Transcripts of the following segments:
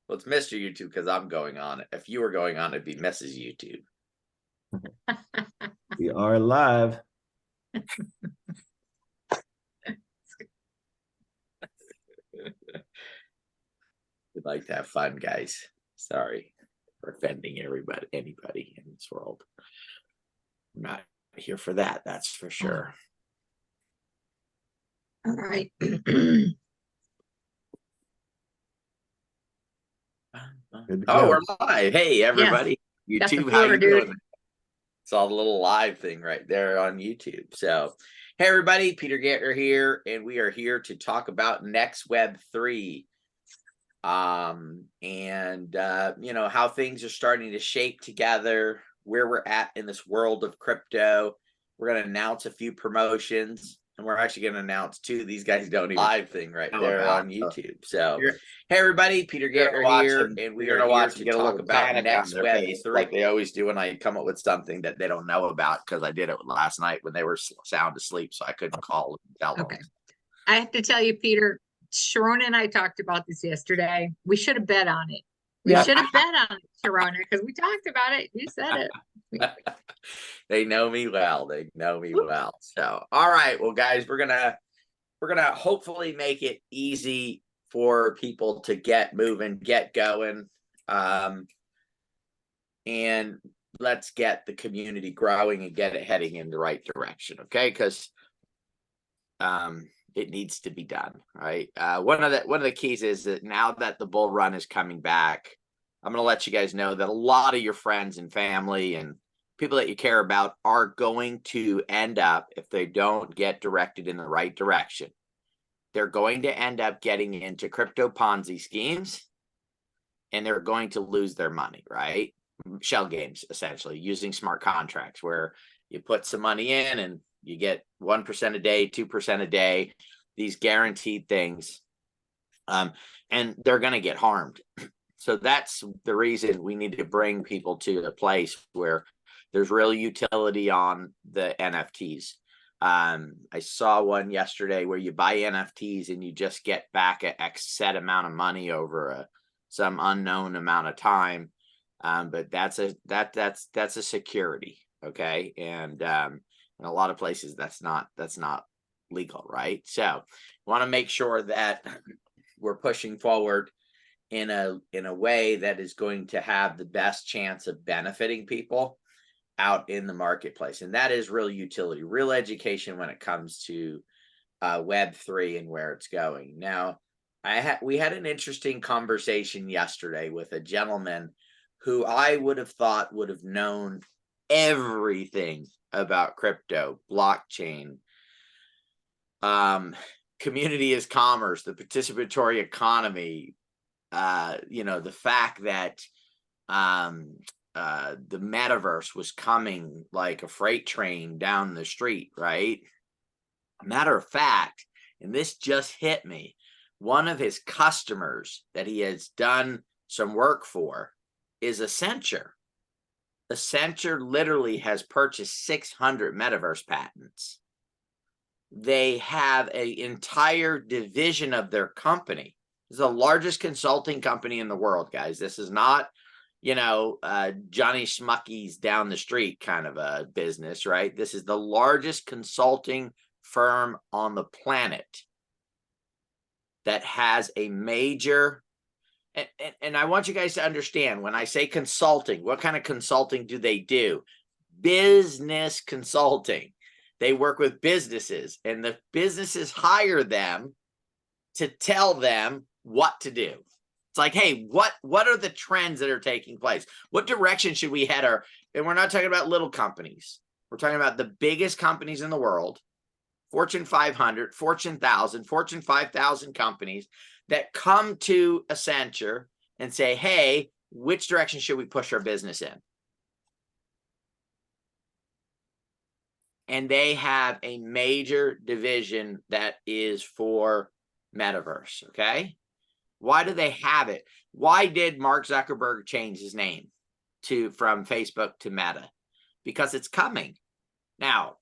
Well, it's Mr. YouTube because I'm going on it. If you were going on, it'd be Mrs. YouTube. We are live. We'd like to have fun, guys. Sorry for offending anybody in this world. I'm not here for that, that's for sure. All right. Oh, we're live. Hey, everybody. Yes. YouTube, how you doing? Saw the little live thing right there on YouTube. So, hey, everybody, Peter Gantner here, and we are here to talk about NexWeb3. You know, how things are starting to shape together, where we're at in this world of crypto. We're going to announce a few promotions, and we're actually going to announce two. These guys don't even live thing right there on YouTube. So, hey everybody, Peter Gantner here, and we are here to talk about NexWeb3 like they always do when I come up with something that they don't know about, because I did it last night when they were sound asleep, so I couldn't call and tell them. Okay. I have to tell you, Peter, Sharona and I talked about this yesterday. We should have bet on it. We should have bet on it, Sharona, because we talked about it. You said it. They know me well. They know me well. So, all right. Well, guys, we're gonna hopefully make it easy for people to get moving, get going, and let's get the community growing and get it heading in the right direction. Okay, because it needs to be done, right? One of the keys is that now that the bull run is coming back, I'm going to let you guys know that a lot of your friends and family and people that you care about are going to end up, if they don't get directed in the right direction, they're going to end up getting into crypto Ponzi schemes, and they're going to lose their money, right? Shell games, essentially, using smart contracts where you put some money in and you get 1% a day, 2% a day, these guaranteed things, and they're going to get harmed. So that's the reason we need to bring people to a place where there's real utility on the NFTs. I saw one yesterday where you buy NFTs and you just get back an X set amount of money over some unknown amount of time, but that's a security, okay? And in a lot of places that's not legal, right? So we want to make sure that we're pushing forward in a way that is going to have the best chance of benefiting people out in the marketplace, and that is real utility, real education when it comes to Web3 and where it's going. Now, we had an interesting conversation yesterday with a gentleman who I would have thought would have known everything about crypto, blockchain, community as commerce, the participatory economy, you know, the fact that the metaverse was coming like a freight train down the street, right? Matter of fact, and this just hit me, one of his customers that he has done some work for is Accenture. Accenture literally has purchased 600 metaverse patents. They have an entire division of their company. This is the largest consulting company in the world, guys. This is not, you know, Johnny Schmucky's down the street kind of a business, right? This is the largest consulting firm on the planet that has a major, and I want you guys to understand, when I say consulting, what kind of consulting do they do? Business consulting. They work with businesses, and the businesses hire them to tell them what to do. It's like, hey, what are the trends that are taking place? What direction should we head our? And we're not talking about little companies. We're talking about the biggest companies in the world, Fortune 500, Fortune 1000, Fortune 5000 companies that come to Accenture and say, hey, which direction should we push our business in? And they have a major division that is for metaverse, okay? Why do they have it? Why did Mark Zuckerberg change his name from Facebook to Meta? Because it's coming. Now,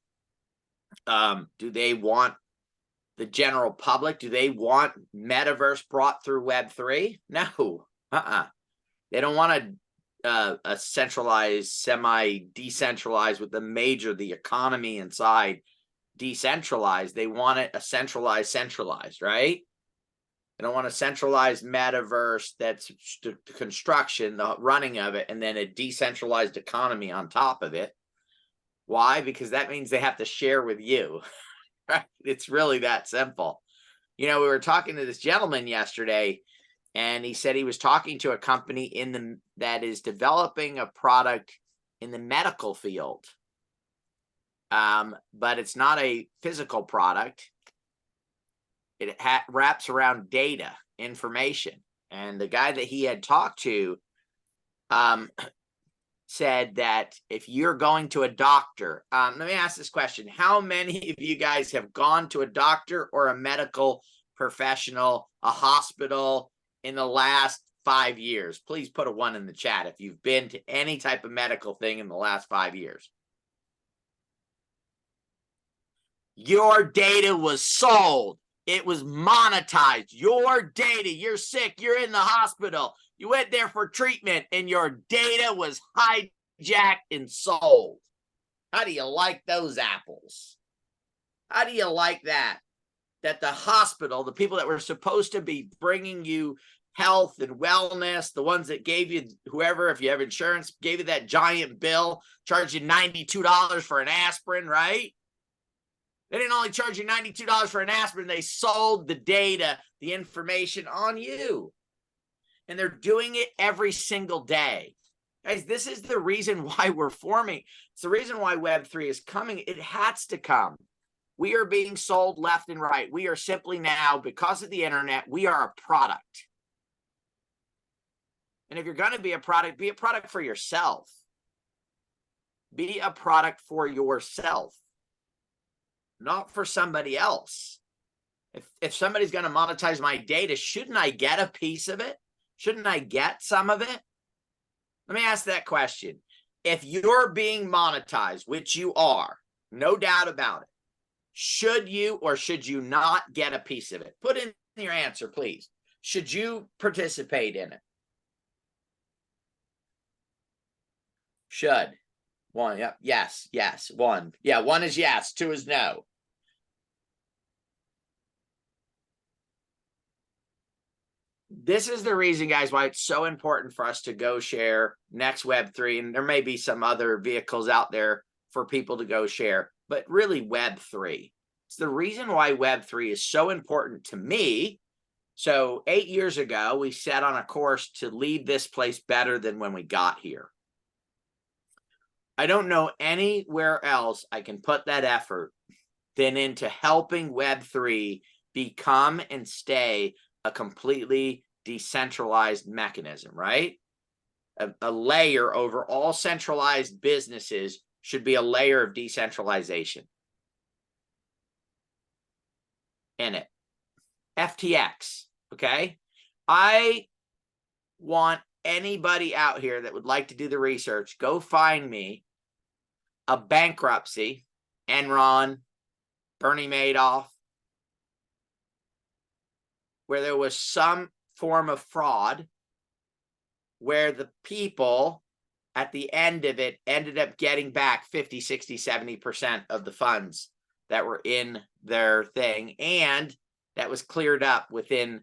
do they want the general public? Do they want metaverse brought through Web3? No. They don't want a centralized, semi-decentralized with the economy inside decentralized. They want it a centralized, right? They don't want a centralized metaverse that's the construction, the running of it, and then a decentralized economy on top of it. Why? Because that means they have to share with you. Right? It's really that simple. You know, we were talking to this gentleman yesterday, and he said he was talking to a company that is developing a product in the medical field. But it's not a physical product. It wraps around data, information. And the guy that he had talked to said that if you're going to a doctor, let me ask this question. How many of you guys have gone to a doctor or a medical professional, a hospital in the last 5 years? Please put a 1 in the chat if you've been to any type of medical thing in the last 5 years. Your data was sold. It was monetized. Your data, you're sick, you're in the hospital, you went there for treatment, and your data was hijacked and sold. How do you like those apples? How do you like that? That the hospital, the people that were supposed to be bringing you health and wellness, the ones that gave you, whoever, if you have insurance, gave you that giant bill, charged you $92 for an aspirin, right? They didn't only charge you $92 for an aspirin, they sold the data, the information on you. And they're doing it every single day. Guys, this is the reason why we're forming. It's the reason why Web3 is coming. It has to come. We are being sold left and right. We are simply now, because of the internet, we are a product. And if you're going to be a product for yourself. Be a product for yourself. Not for somebody else. If somebody's going to monetize my data, shouldn't I get a piece of it? Shouldn't I get some of it? Let me ask that question. If you're being monetized, which you are, no doubt about it, should you or should you not get a piece of it? Put in your answer, please. Should you participate in it? Should. 1, yep, yes, 1. Yeah, 1 is yes, 2 is no. This is the reason, guys, why it's so important for us to go share NexWeb3, and there may be some other vehicles out there for people to go share, but really Web3. It's the reason why Web3 is so important to me. So 8 years ago, we set on a course to leave this place better than when we got here. I don't know anywhere else I can put that effort than into helping Web3 become and stay a completely decentralized mechanism, right? A layer over all centralized businesses should be a layer of decentralization in it. FTX, okay? I want anybody out here that would like to do the research, go find me a bankruptcy, Enron, Bernie Madoff, where there was some form of fraud, where the people at the end of it ended up getting back 50, 60, 70% of the funds that were in their thing. And that was cleared up within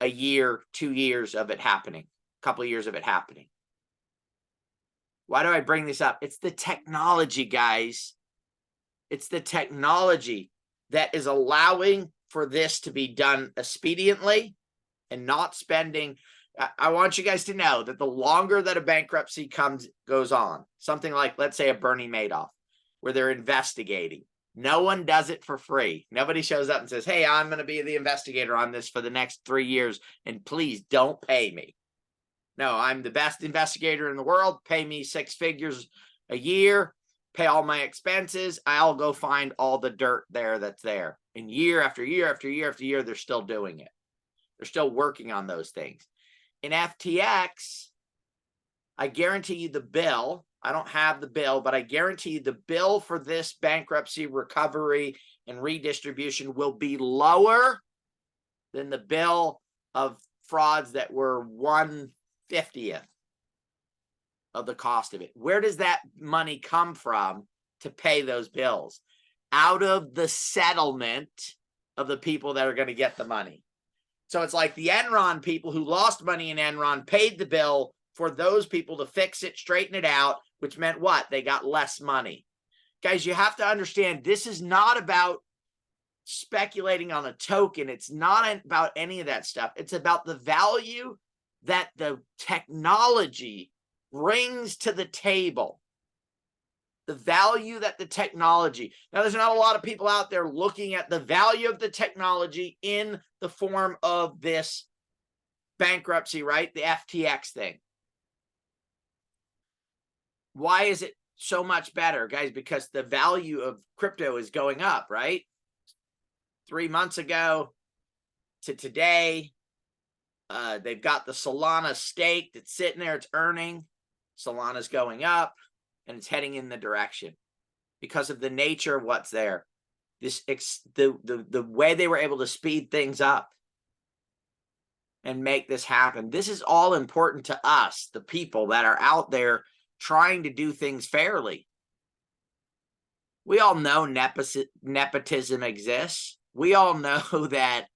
a year, 2 years of it happening, a couple of years of it happening. Why do I bring this up? It's the technology, guys. It's the technology that is allowing for this to be done expediently and not spending. I want you guys to know that the longer that a bankruptcy goes on, something like, let's say, a Bernie Madoff, where they're investigating, no one does it for free. Nobody shows up and says, hey, I'm going to be the investigator on this for the next 3 years, and please don't pay me. No, I'm the best investigator in the world. Pay me 6 figures a year, pay all my expenses. I'll go find all the dirt there that's there. And year after year after year after year, they're still doing it. They're still working on those things. In FTX, I guarantee you the bill, I don't have the bill, but I guarantee you the bill for this bankruptcy recovery and redistribution will be lower than the bill of frauds that were 1/50th of the cost of it. Where does that money come from to pay those bills? Out of the settlement of the people that are going to get the money. So it's like the Enron people who lost money in Enron paid the bill for those people to fix it, straighten it out, which meant what? They got less money. Guys, you have to understand, this is not about speculating on a token. It's not about any of that stuff. It's about the value that the technology brings to the table. The value that the technology. Now, there's not a lot of people out there looking at the value of the technology in the form of this bankruptcy, right? The FTX thing. Why is it so much better, guys? Because the value of crypto is going up, right? 3 months ago to today, they've got the Solana stake that's sitting there. It's earning. Solana's going up. And it's heading in the direction because of the nature of what's there. The way they were able to speed things up and make this happen. This is all important to us, the people that are out there trying to do things fairly. We all know nepotism exists. We all know that,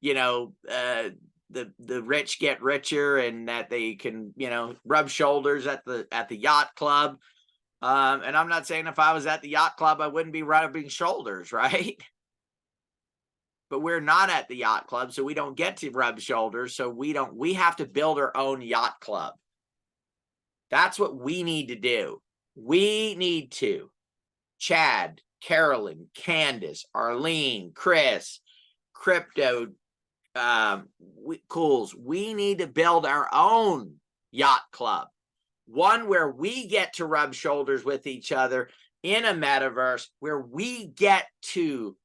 you know, the rich get richer and that they can, you know, rub shoulders at the yacht club. And I'm not saying if I was at the yacht club, I wouldn't be rubbing shoulders, right? But we're not at the yacht club, so we don't get to rub shoulders. So we have to build our own yacht club. That's what we need to do. We need to. Chad, Carolyn, Candace, Arlene, Chris, Crypto, Cools. We need to build our own yacht club. One where we get to rub shoulders with each other in a metaverse, where we get to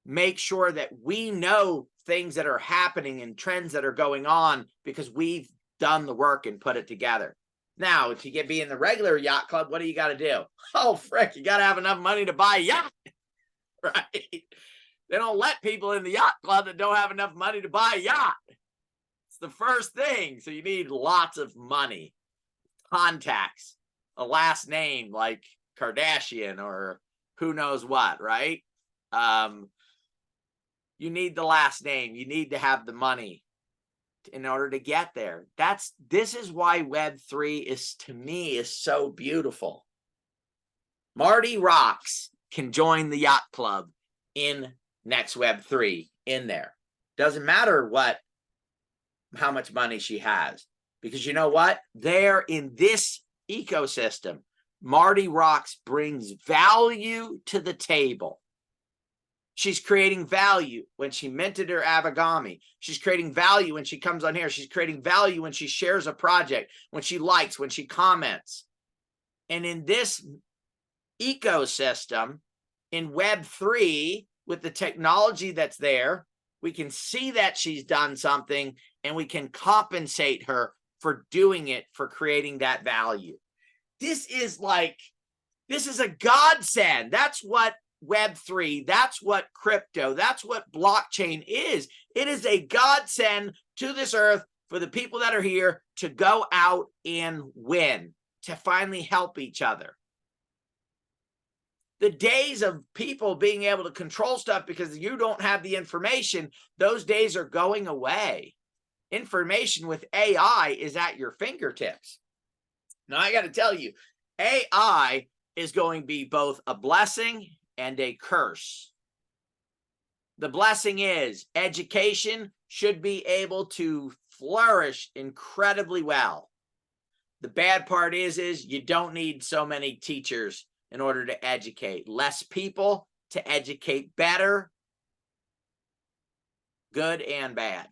make sure that we know things that are happening and trends that are going on because we've done the work and put it together. Now, if you be in the regular yacht club, what do you got to do? Oh, frick, you got to have enough money to buy a yacht, right? They don't let people in the yacht club that don't have enough money to buy a yacht. It's the first thing. So you need lots of money. Contacts, a last name like Kardashian or who knows what, right? You need the last name. You need to have the money in order to get there. This is why Web3 is, to me, is so beautiful. Marty Rocks can join the yacht club in NexWeb3 in there. Doesn't matter how much money she has. Because you know what? There in this ecosystem, Marty Rocks brings value to the table. She's creating value when she minted her Avigami. She's creating value when she comes on here. She's creating value when she shares a project, when she likes, when she comments. And in this ecosystem, in Web3, with the technology that's there, we can see that she's done something and we can compensate her for doing it, for creating that value. This is a godsend. That's what Web3, that's what crypto, that's what blockchain is. It is a godsend to this earth for the people that are here to go out and win, to finally help each other. The days of people being able to control stuff because you don't have the information, those days are going away. Information with AI is at your fingertips. Now, I got to tell you, AI is going to be both a blessing and a curse. The blessing is education should be able to flourish incredibly well. The bad part is you don't need so many teachers in order to educate. Less people to educate better, good and bad.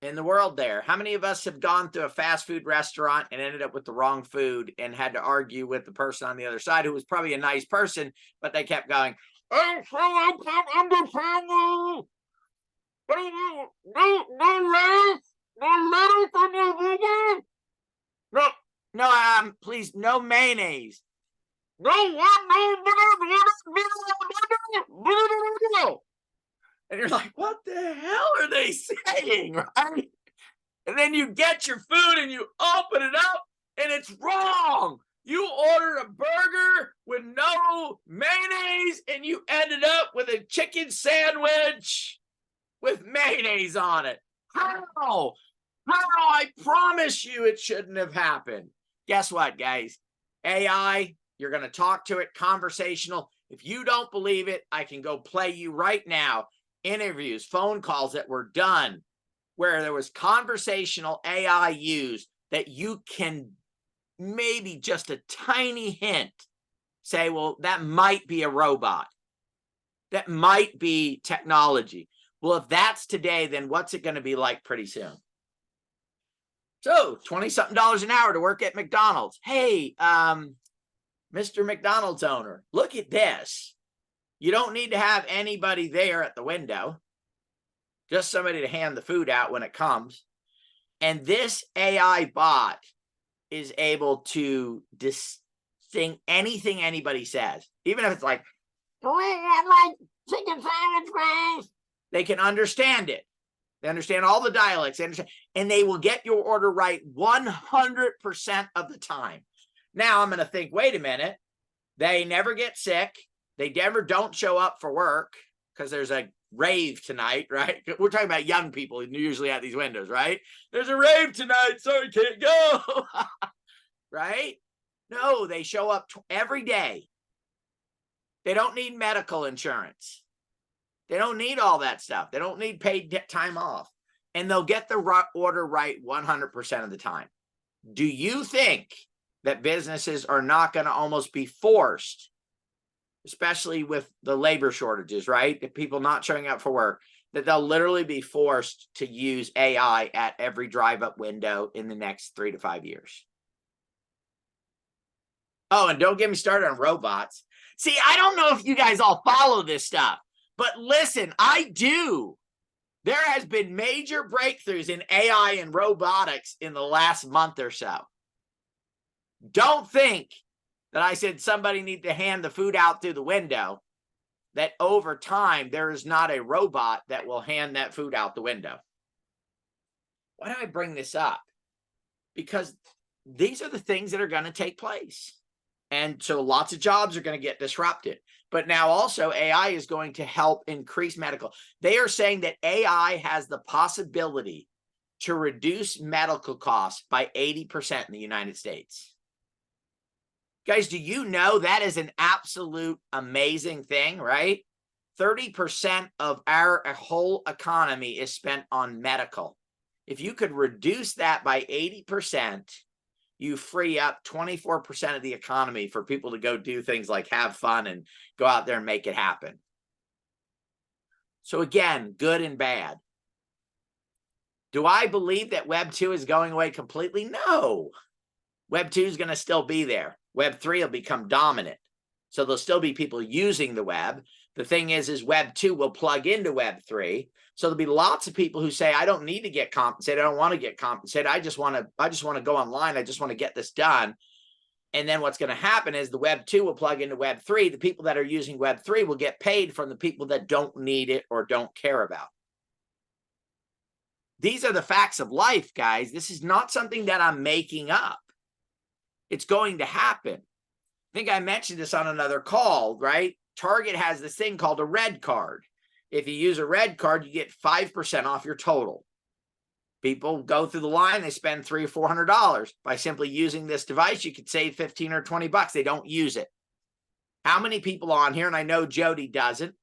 In the world there, how many of us have gone to a fast food restaurant and ended up with the wrong food and had to argue with the person on the other side who was probably a nice person, but they kept going, I'm sorry, I can't understand you. No, please, no mayonnaise. No. And you're like, what the hell are they saying, right? And then you get your food and you open it up and it's wrong. You ordered a burger with no mayonnaise and you ended up with a chicken sandwich with mayonnaise on it. How? I promise you it shouldn't have happened. Guess what, guys? AI, you're going to talk to it, conversational. If you don't believe it, I can go play you right now interviews, phone calls that were done where there was conversational AI used that you can maybe just a tiny hint say, well, that might be a robot. That might be technology. Well, if that's today, then what's it going to be like pretty soon? So $20-something an hour to work at McDonald's. Hey, Mr. McDonald's owner, look at this. You don't need to have anybody there at the window, just somebody to hand the food out when it comes. And this AI bot is able to distinct anything anybody says, even if it's like, chicken sandwich, please. They can understand it. They understand all the dialects, and they will get your order right 100% of the time. Now I'm going to think, wait a minute, they never get sick. They never don't show up for work because there's a rave tonight, right? We're talking about young people usually at these windows, right? There's a rave tonight, sorry, can't go, right? No, they show up every day. They don't need medical insurance. They don't need all that stuff. They don't need paid time off. And they'll get the order right 100% of the time. Do you think that businesses are not going to almost be forced, especially with the labor shortages, right? The people not showing up for work, that they'll literally be forced to use AI at every drive-up window in the next 3 to 5 years? Oh, and don't get me started on robots. See, I don't know if you guys all follow this stuff, but listen, I do. There has been major breakthroughs in AI and robotics in the last month or so. Don't think that I said somebody need to hand the food out through the window, that over time there is not a robot that will hand that food out the window. Why do I bring this up? Because these are the things that are going to take place. And so lots of jobs are going to get disrupted. But now also AI is going to help increase medical. They are saying that AI has the possibility to reduce medical costs by 80% in the United States. Guys, do you know that is an absolute amazing thing, right? 30% of our whole economy is spent on medical. If you could reduce that by 80%, you free up 24% of the economy for people to go do things like have fun and go out there and make it happen. So again, good and bad. Do I believe that Web 2 is going away completely? No. Web 2 is going to still be there. Web 3 will become dominant. So there'll still be people using the web. The thing is Web 2 will plug into Web 3. So there'll be lots of people who say, I don't need to get compensated. I don't want to get compensated. I just want to go online. I just want to get this done. And then what's going to happen is the Web 2 will plug into Web 3. The people that are using Web 3 will get paid from the people that don't need it or don't care about. These are the facts of life, guys. This is not something that I'm making up. It's going to happen. I think I mentioned this on another call, right? Target has this thing called a red card. If you use a red card, you get 5% off your total. People go through the line, they spend $300 or $400. By simply using this device, you could save 15 or 20 bucks. They don't use it. How many people on here, and I know Jody doesn't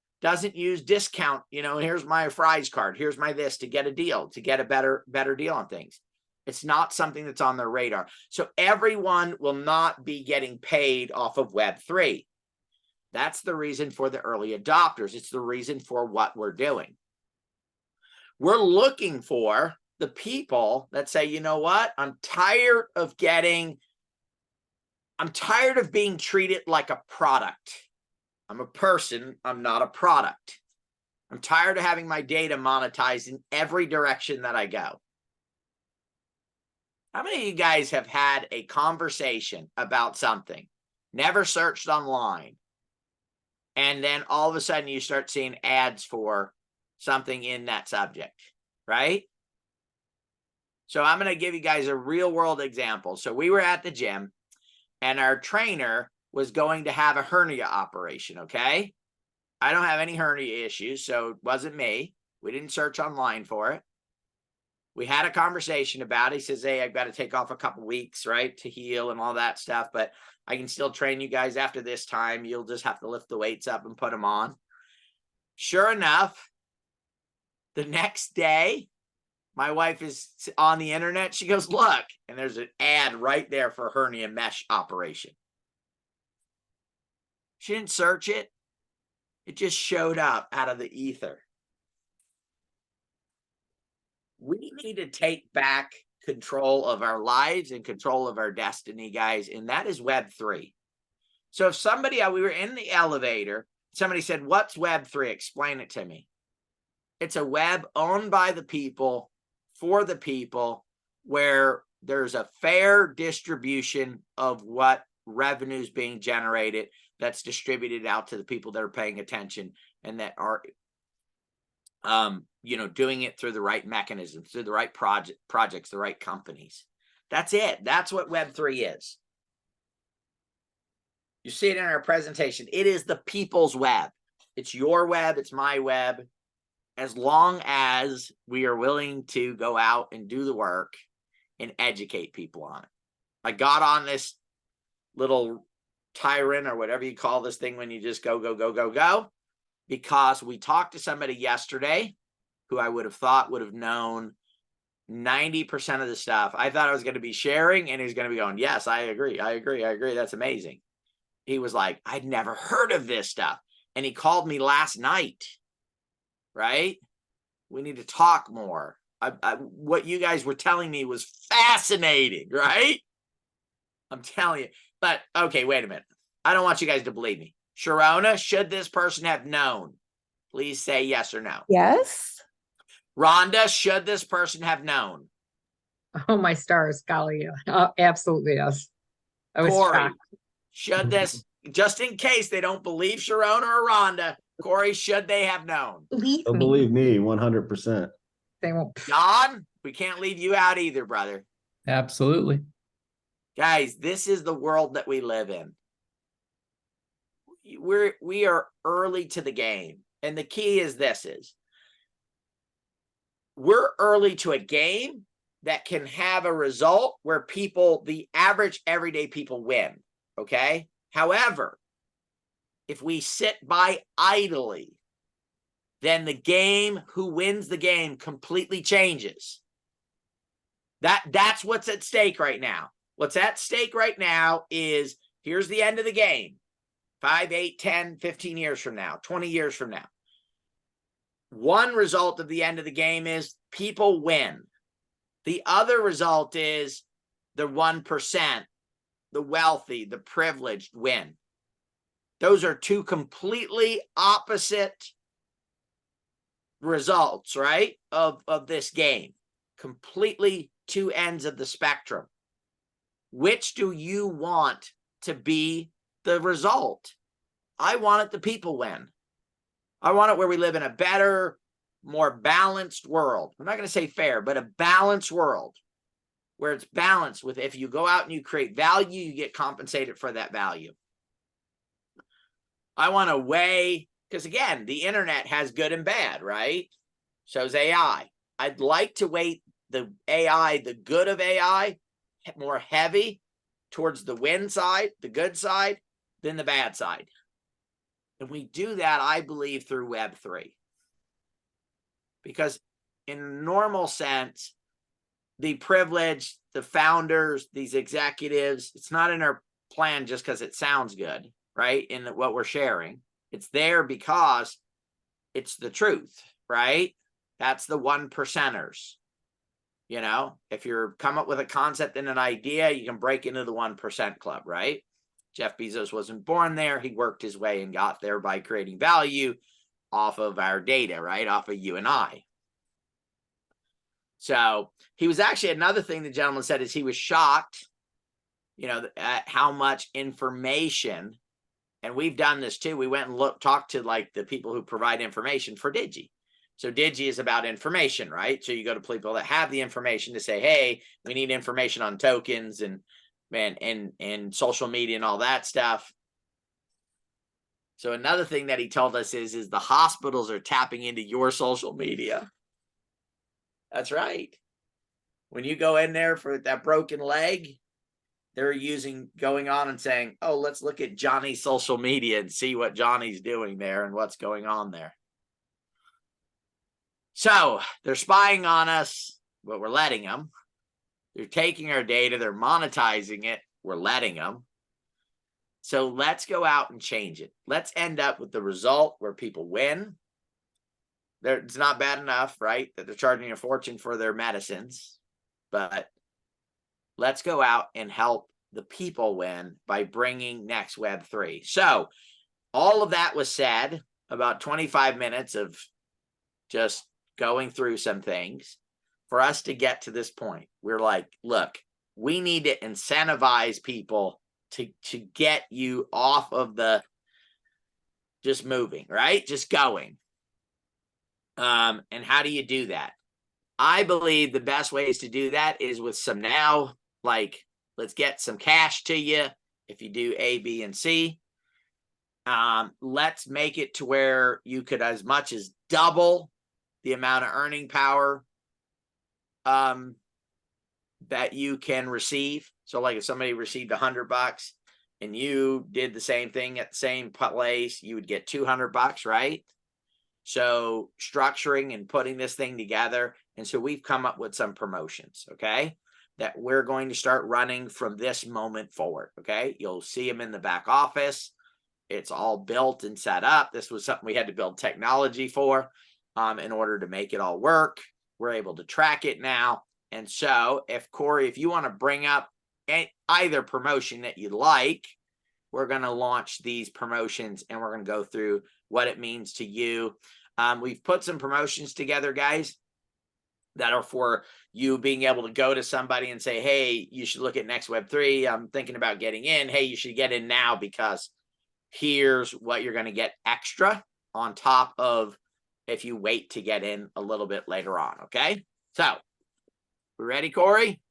use discount, here's my Fry's card, here's my this, to get a deal, to get a better deal on things. It's not something that's on their radar. So everyone will not be getting paid off of Web 3. That's the reason for the early adopters. It's the reason for what we're doing. We're looking for the people that say, you know what? I'm tired of being treated like a product. I'm a person. I'm not a product. I'm tired of having my data monetized in every direction that I go. How many of you guys have had a conversation about something, never searched online, and then all of a sudden you start seeing ads for something in that subject, right? So I'm going to give you guys a real world example. So we were at the gym and our trainer was going to have a hernia operation, okay? I don't have any hernia issues, so it wasn't me. We didn't search online for it. We had a conversation about it. He says, hey, I've got to take off a couple weeks, right, to heal and all that stuff, but I can still train you guys after this time. You'll just have to lift the weights up and put them on. Sure enough, the next day, my wife is on the internet. She goes, look, and there's an ad right there for a hernia mesh operation. She didn't search it. It just showed up out of the ether. We need to take back control of our lives and control of our destiny, guys, and that is Web3. So if somebody, we were in the elevator, somebody said, what's Web3? Explain it to me. It's a web owned by the people, for the people, where there's a fair distribution of what revenue is being generated that's distributed out to the people that are paying attention and that are doing it through the right mechanisms, through the right projects, the right companies. That's it. That's what Web3 is. You see it in our presentation. It is the people's web. It's your web. It's my web. As long as we are willing to go out and do the work and educate people on it. I got on this little tyrant or whatever you call this thing when you just go, because we talked to somebody yesterday who I would have thought would have known 90% of the stuff. I thought I was going to be sharing and he's going to be going, yes, I agree. That's amazing. He was like, I'd never heard of this stuff. And he called me last night, right? We need to talk more. What you guys were telling me was fascinating, right? I'm telling you. But, okay, wait a minute. I don't want you guys to believe me. Sharona, should this person have known? Please say yes or no. Yes. Rhonda, should this person have known? Oh, my stars, golly. Absolutely, yes. I was Corey, shocked. should this, just in case they don't believe Sharona or Rhonda, Corey, should they have known? Believe Don't me. believe me 100%. They won't. Don, we can't leave you out either, brother. Absolutely. Guys, this is the world that we live in. We are early to the game. And the key is we're early to a game that can have a result where people, the average everyday people, win. Okay. However, if we sit by idly, then the game, who wins the game, completely changes. That's what's at stake right now. What's at stake right now is, here's the end of the game. 5, 8, 10, 15 years from now, 20 years from now. One result of the end of the game is people win. The other result is the 1%, the wealthy, the privileged win. Those are two completely opposite results, right, of this game. Completely two ends of the spectrum. Which do you want to be the result? I want it the people win. I want it where we live in a better, more balanced world. I'm not going to say fair, but a balanced world where it's balanced with, if you go out and you create value, you get compensated for that value. I want a way, because again, the internet has good and bad, right? So's AI. I'd like to weight the AI, the good of AI, more heavy towards the win side, the good side, than the bad side. And we do that, I believe, through Web3. Because in a normal sense, the privileged, the founders, these executives, it's not in our plan just because it sounds good, right? In what we're sharing. It's there because it's the truth, right? That's the 1%ers. You know, if you're come up with a concept and an idea, you can break into the 1% club, right? Jeff Bezos wasn't born there. He worked his way and got there by creating value off of our data, right? Off of you and I. So he was actually, another thing the gentleman said is he was shocked, you know, at how much information, and we've done this too. We went and talked to like the people who provide information for Digi. So Digi is about information, right? So you go to people that have the information to say, hey, we need information on tokens and social media and all that stuff. So another thing that he told us is the hospitals are tapping into your social media. That's right. When you go in there for that broken leg, they're going on and saying, oh, let's look at Johnny's social media and see what Johnny's doing there and what's going on there. So they're spying on us, but we're letting them. They're taking our data, they're monetizing it, we're letting them. So let's go out and change it. Let's end up with the result where people win. It's not bad enough, right, that they're charging a fortune for their medicines, but let's go out and help the people win by bringing NexWeb3. So all of that was said, about 25 minutes of just going through some things for us to get to this point. We're like, look, we need to incentivize people to get you off of the just moving, right? Just going. And how do you do that? I believe the best ways to do that is with some now, like, let's get some cash to you if you do A, B, and C. Let's make it to where you could as much as double the amount of earning power that you can receive. So like if somebody received $100 and you did the same thing at the same place, you would get $200, right? So structuring and putting this thing together. And so we've come up with some promotions, okay, that we're going to start running from this moment forward, okay? You'll see them in the back office. It's all built and set up. This was something we had to build technology for in order to make it all work. We're able to track it now. And so if Corey, if you want to bring up either promotion that you like, we're going to launch these promotions and we're going to go through what it means to you. We've put some promotions together, guys, that are for you being able to go to somebody and say, hey, you should look at NexWeb3. I'm thinking about getting in. Hey, you should get in now because here's what you're going to get extra on top of if you wait to get in a little bit later on, okay? So, we ready, Corey?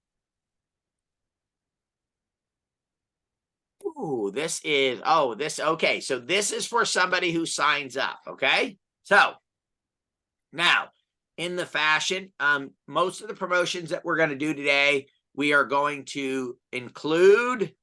Ooh, okay. So this is for somebody who signs up, okay? So, now, in the fashion, most of the promotions that we're going to do today, we are going to include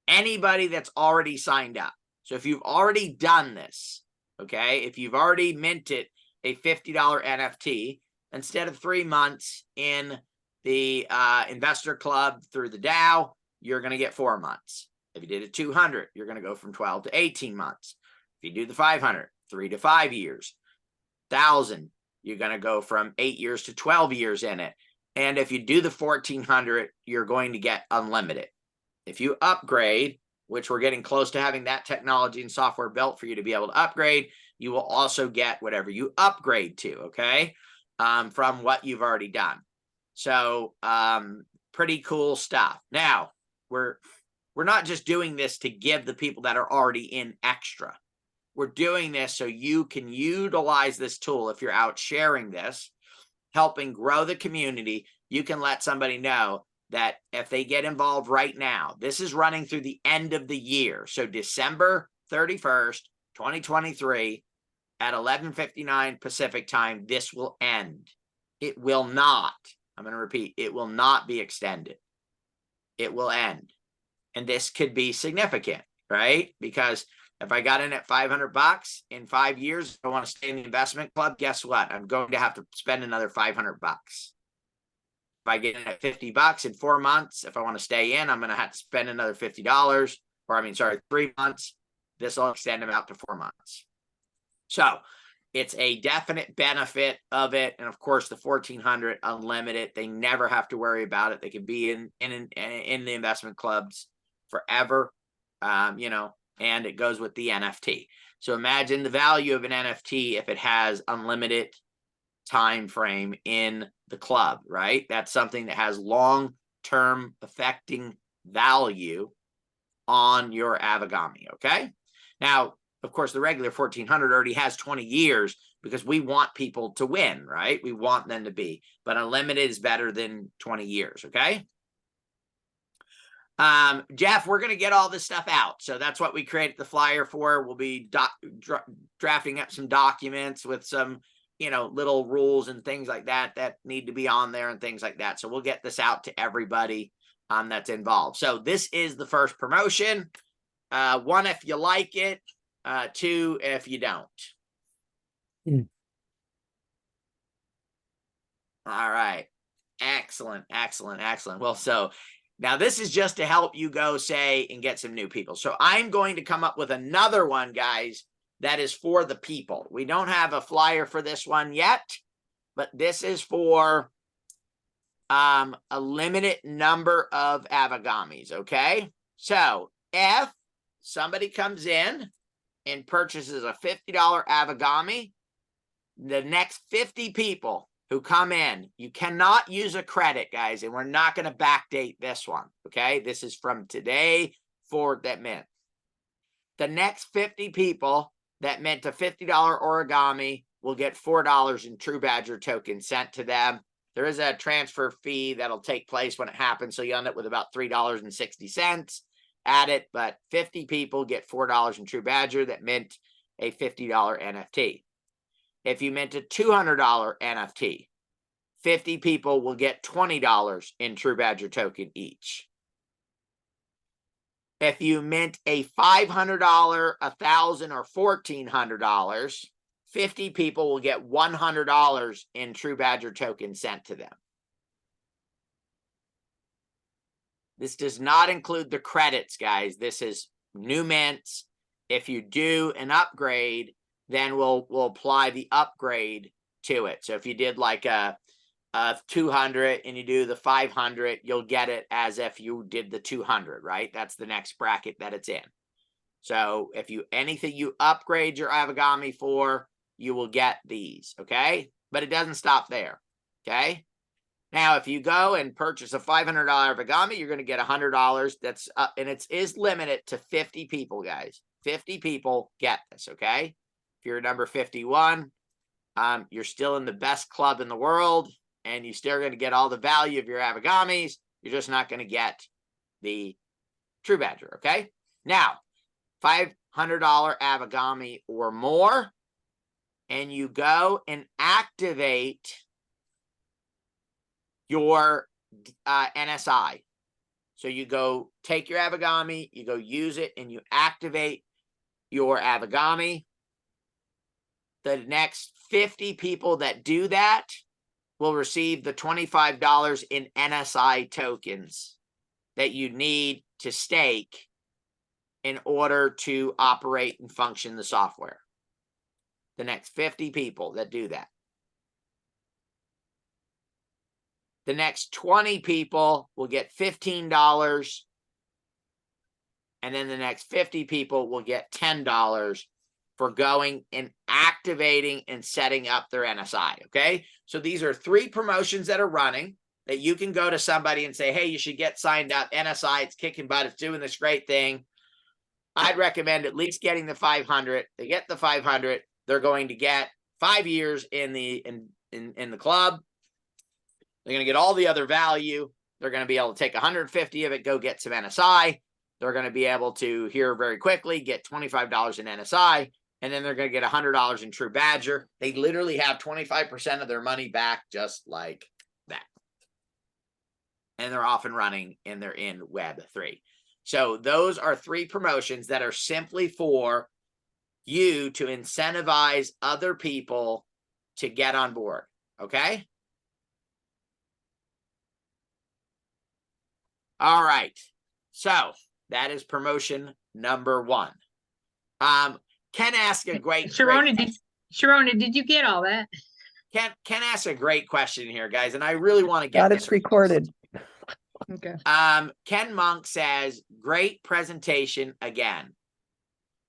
anybody that's already signed up. So if you've already done this, okay, if you've already minted a $50 NFT, instead of 3 months in the investor club through the DAO, you're going to get 4 months. If you did a 200, you're going to go from 12 to 18 months. If you do the 500, 3 to 5 years. 1,000, you're going to go from 8 years to 12 years in it. And if you do the 1,400, you're going to get unlimited. If you upgrade, which we're getting close to having that technology and software built for you to be able to upgrade, you will also get whatever you upgrade to, okay, from what you've already done. So pretty cool stuff. Now, we're not just doing this to give the people that are already in extra. We're doing this so you can utilize this tool. If you're out sharing this, helping grow the community, you can let somebody know that if they get involved right now, this is running through the end of the year. So December 31st, 2023 at 11:59 Pacific time, this will end. It will not, I'm going to repeat, it will not be extended. It will end. And this could be significant, right? Because if I got in at $500 in 5 years, if I want to stay in the investment club, guess what? I'm going to have to spend another $500. If I get in at $50 in 4 months, if I want to stay in, I'm going to have to spend another $50, or 3 months. This will extend them out to 4 months. So it's a definite benefit of it. And of course, the 1,400 unlimited, they never have to worry about it. They can be in the investment clubs forever, and it goes with the NFT. So imagine the value of an NFT if it has unlimited time frame in the club, right? That's something that has long-term affecting value on your Avigami, okay? Now, Of course, the regular 1400 already has 20 years because we want people to win, right? We want them to be, but unlimited is better than 20 years, okay? Jeff, we're going to get all this stuff out. So that's what we created the flyer for. We'll be drafting up some documents with some, you know, little rules and things like that that need to be on there and things like that. So we'll get this out to everybody that's involved. So this is the first promotion. 1, if you like it. 2, if you don't. All right. Excellent, excellent, excellent. Well, so now this is just to help you go say and get some new people. So I'm going to come up with another one, guys, that is for the people. We don't have a flyer for this one yet, but this is for a limited number of Avagamis, okay? So if somebody comes in and purchases a $50 Avagami, the next 50 people who come in, you cannot use a credit, guys, and we're not going to backdate this one, okay? This is from today forward that mint. The next 50 people that mint a $50 origami will get $4 in True Badger tokens sent to them. There is a transfer fee that'll take place when it happens, so you end up with about $3.60 at it, but 50 people get $4 in True Badger that mint a $50 NFT. If you mint a $200 NFT, 50 people will get $20 in True Badger token each. If you mint a $500, $1,000, or $1,400, 50 people will get $100 in True Badger token sent to them. This does not include the credits, guys. This is new mints. If you do an upgrade, then we'll apply the upgrade to it. So if you did like a 200 and you do the 500, you'll get it as if you did the 200, right? That's the next bracket that it's in. So if anything you upgrade your Avagami for, you will get these, okay? But it doesn't stop there, okay? Now, if you go and purchase a $500 Avagami, you're going to get $100. That's and it is limited to 50 people, guys. 50 people get this, okay? If you're number 51, you're still in the best club in the world, and you're still going to get all the value of your Avagamis. You're just not going to get the True Badger, okay? Now, $500 Avagami or more, and you go and activate your NSI. So you go take your Avagami, you go use it, and you activate your Avagami. The next 50 people that do that will receive the $25 in NSI tokens that you need to stake in order to operate and function the software. The next 50 people that do that. The next 20 people will get $15. And then the next 50 people will get $10 for going and activating and setting up their NSI, okay? So these are 3 promotions that are running that you can go to somebody and say, hey, you should get signed up. NSI, it's kicking butt. It's doing this great thing. I'd recommend at least getting the 500. They get the 500. They're going to get 5 years in the club. They're going to get all the other value. They're going to be able to take 150 of it, go get some NSI. They're going to be able to, here very quickly, get $25 in NSI. And then they're going to get $100 in True Badger. They literally have 25% of their money back just like that. And they're off and running, and they're in Web3. So those are 3 promotions that are simply for you to incentivize other people to get on board, okay? All right. So that is promotion number 1. Ken asked a great Sharona, did you get all that? Ken asked a great question here, guys, and I really want to get Got it's recorded. Okay. Ken Monk says, great presentation again.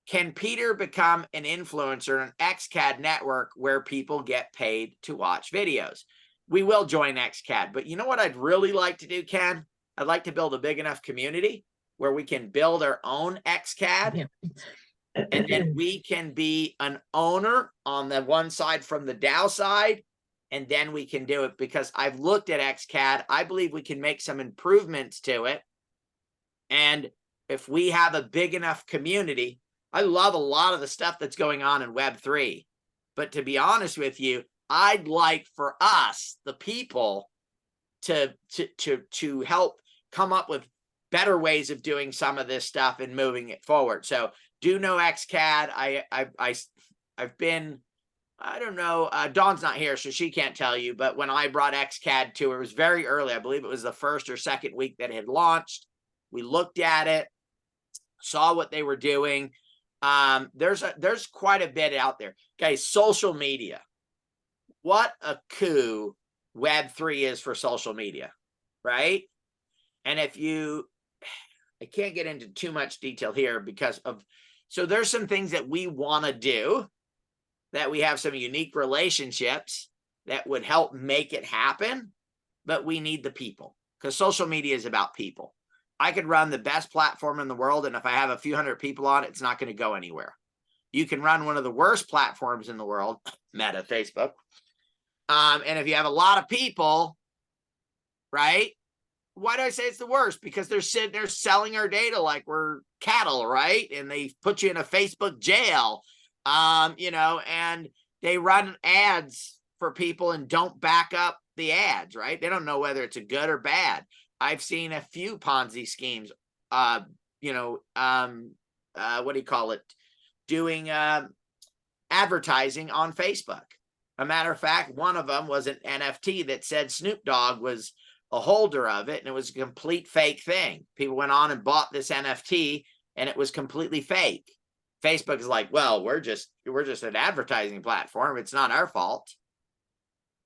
Can Peter become an influencer on XCAD network where people get paid to watch videos? We will join XCAD, but you know what I'd really like to do, Ken? I'd like to build a big enough community where we can build our own XCAD. Yeah. And then we can be an owner on the one side from the DAO side, and then we can do it, because I've looked at XCAD. I believe we can make some improvements to it. And if we have a big enough community, I love a lot of the stuff that's going on in Web3. But to be honest with you, I'd like for us, the people, to help come up with better ways of doing some of this stuff and moving it forward. So do know XCAD. I've been, I don't know, Dawn's not here, so she can't tell you, but when I brought XCAD to her, it was very early. I believe it was the first or second week that it had launched. We looked at it, saw what they were doing. There's quite a bit out there. Guys, social media. What a coup Web3 is for social media, right? And if you, I can't get into too much detail here because of, so there's some things that we want to do, that we have some unique relationships that would help make it happen, but we need the people, because social media is about people. I could run the best platform in the world, and if I have a few hundred people on it, it's not going to go anywhere. You can run one of the worst platforms in the world, Meta, Facebook, and if you have a lot of people, right? Why do I say it's the worst? Because they're sitting there selling our data like we're cattle, right? And they put you in a Facebook jail, you know, and they run ads for people and don't back up the ads, right? They don't know whether it's a good or bad. I've seen a few Ponzi schemes, you know, what do you call it? Doing advertising on Facebook. A matter of fact, one of them was an NFT that said Snoop Dogg was a holder of it, and it was a complete fake thing. People went on and bought this NFT, and it was completely fake. Facebook is like, well, we're just an advertising platform. It's not our fault.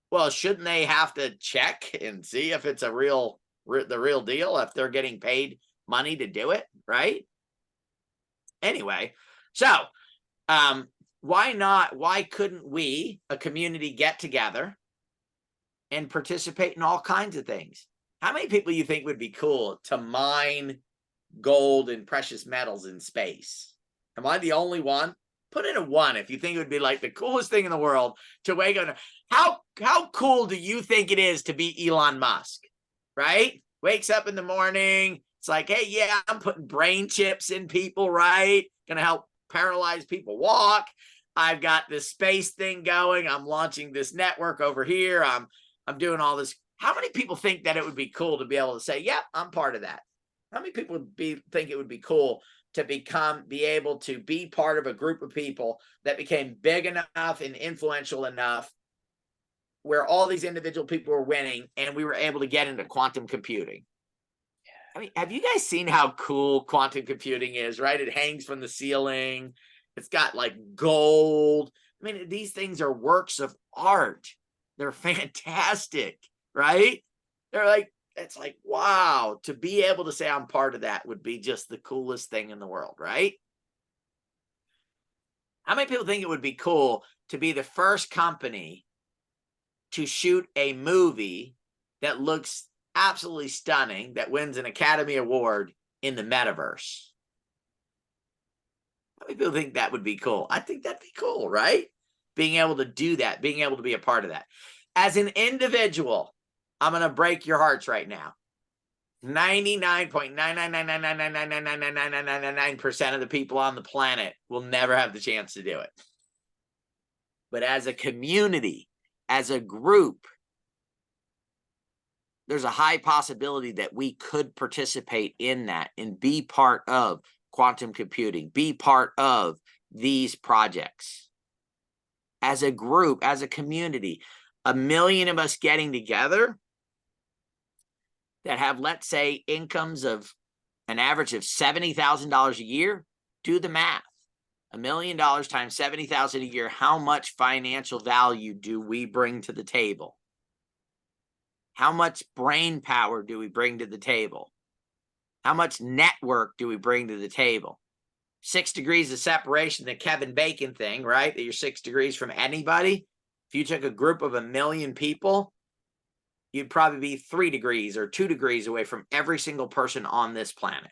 Well, shouldn't they have to check and see if it's the real deal, if they're getting paid money to do it, right? Anyway, so why not? Why couldn't we, a community, get together and participate in all kinds of things? How many people you think would be cool to mine gold and precious metals in space? Am I the only one? Put in a 1 if you think it would be like the coolest thing in the world to wake up. How cool do you think it is to be Elon Musk, right? Wakes up in the morning. It's like, hey, yeah, I'm putting brain chips in people, right? Going to help paralyzed people walk. I've got this space thing going. I'm launching this network over here. I'm doing all this. How many people think that it would be cool to be able to say, yeah, I'm part of that? How many people would think it would be cool to be able to be part of a group of people that became big enough and influential enough where all these individual people were winning and we were able to get into quantum computing? I mean, have you guys seen how cool quantum computing is, right? It hangs from the ceiling. It's got like gold. I mean, these things are works of art. They're fantastic, right? They're like, it's like, wow, to be able to say I'm part of that would be just the coolest thing in the world, right? How many people think it would be cool to be the first company to shoot a movie that looks absolutely stunning, that wins an Academy Award in the metaverse? How many people think that would be cool? I think that'd be cool, right? Being able to do that, being able to be a part of that. As an individual, I'm going to break your hearts right now. 99.99999999999% of the people on the planet will never have the chance to do it. But as a community, as a group, there's a high possibility that we could participate in that and be part of quantum computing, be part of these projects. As a group, as a community, 1 million of us getting together that have, let's say, incomes of an average of $70,000 a year, do the math. $1 million times $70,000 a year, how much financial value do we bring to the table? How much brain power do we bring to the table? How much network do we bring to the table? 6 degrees of separation, the Kevin Bacon thing, right? That you're 6 degrees from anybody. If you took a group of 1 million people, you'd probably be 3 degrees or 2 degrees away from every single person on this planet.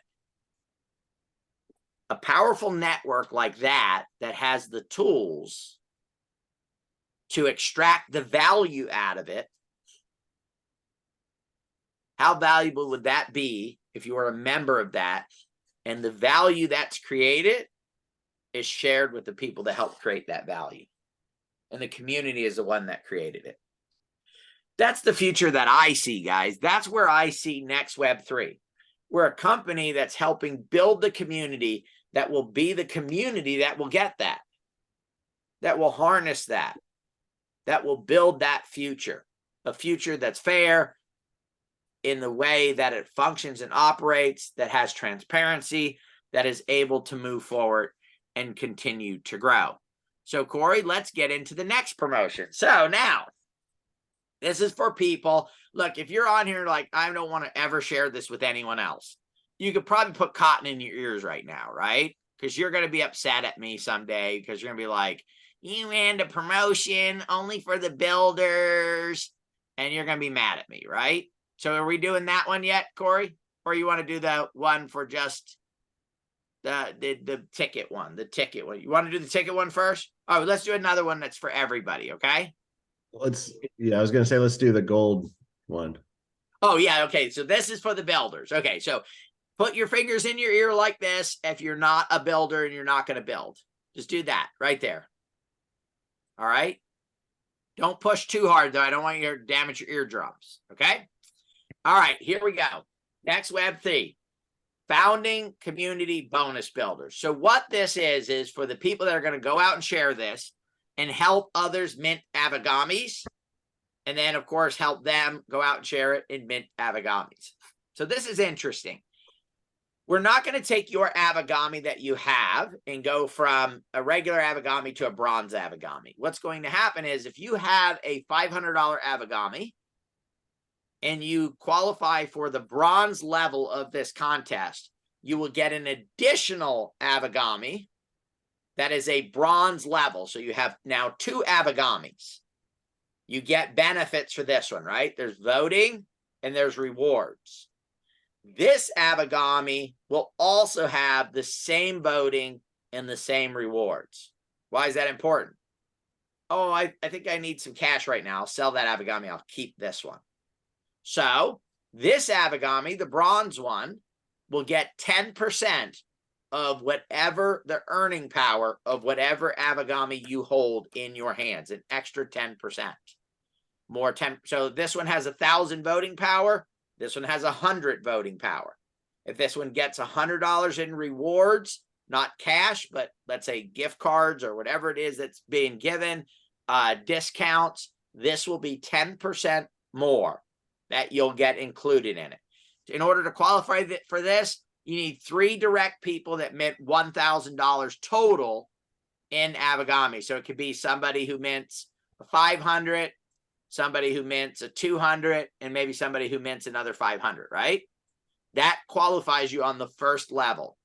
A powerful network like that, that has the tools to extract the value out of it, how valuable would that be if you were a member of that? And the value that's created is shared with the people that help create that value. And the community is the one that created it. That's the future that I see, guys. That's where I see NexWeb3. We're a company that's helping build the community that will be the community that will get that, that will harness that, that will build that future, a future that's fair in the way that it functions and operates, that has transparency, that is able to move forward and continue to grow. So, Corey, let's get into the next promotion. So now, this is for people. Look, if you're on here like, I don't want to ever share this with anyone else, you could probably put cotton in your ears right now, right? Because you're going to be upset at me someday, because you're going to be like, you ran a promotion only for the builders, and you're going to be mad at me, right? So are we doing that one yet, Corey? Or you want to do the one for just the ticket one, the ticket one? You want to do the ticket one first? Oh, let's do another one that's for everybody, okay? I was going to say, let's do the gold one. Oh, yeah, okay. So this is for the builders. Okay, so put your fingers in your ear like this if you're not a builder and you're not going to build. Just do that right there. All right? Don't push too hard, though. I don't want you to damage your eardrums, okay? All right, here we go. NexWeb3, founding community bonus builders. So what this is for the people that are going to go out and share this and help others mint Avigamis, and then, of course, help them go out and share it and mint Avigamis. So this is interesting. We're not going to take your Avigami that you have and go from a regular Avigami to a bronze Avigami. What's going to happen is if you have a $500 Avigami and you qualify for the bronze level of this contest, you will get an additional Avigami that is a bronze level. So you have now 2 Avigamis. You get benefits for this one, right? There's voting and there's rewards. This Avigami will also have the same voting and the same rewards. Why is that important? Oh, I think I need some cash right now. I'll sell that Avigami. I'll keep this one. So this Avigami, the bronze one, will get 10% of whatever the earning power of whatever Avigami you hold in your hands, an extra 10%. More 10. So this one has 1,000 voting power. This one has 100 voting power. If this one gets $100 in rewards, not cash, but let's say gift cards or whatever it is that's being given, discounts, this will be 10% more that you'll get included in it. In order to qualify for this, you need 3 direct people that mint $1,000 total in Avigami. So it could be somebody who mints 500, somebody who mints a 200, and maybe somebody who mints another 500, right? That qualifies you on the first level.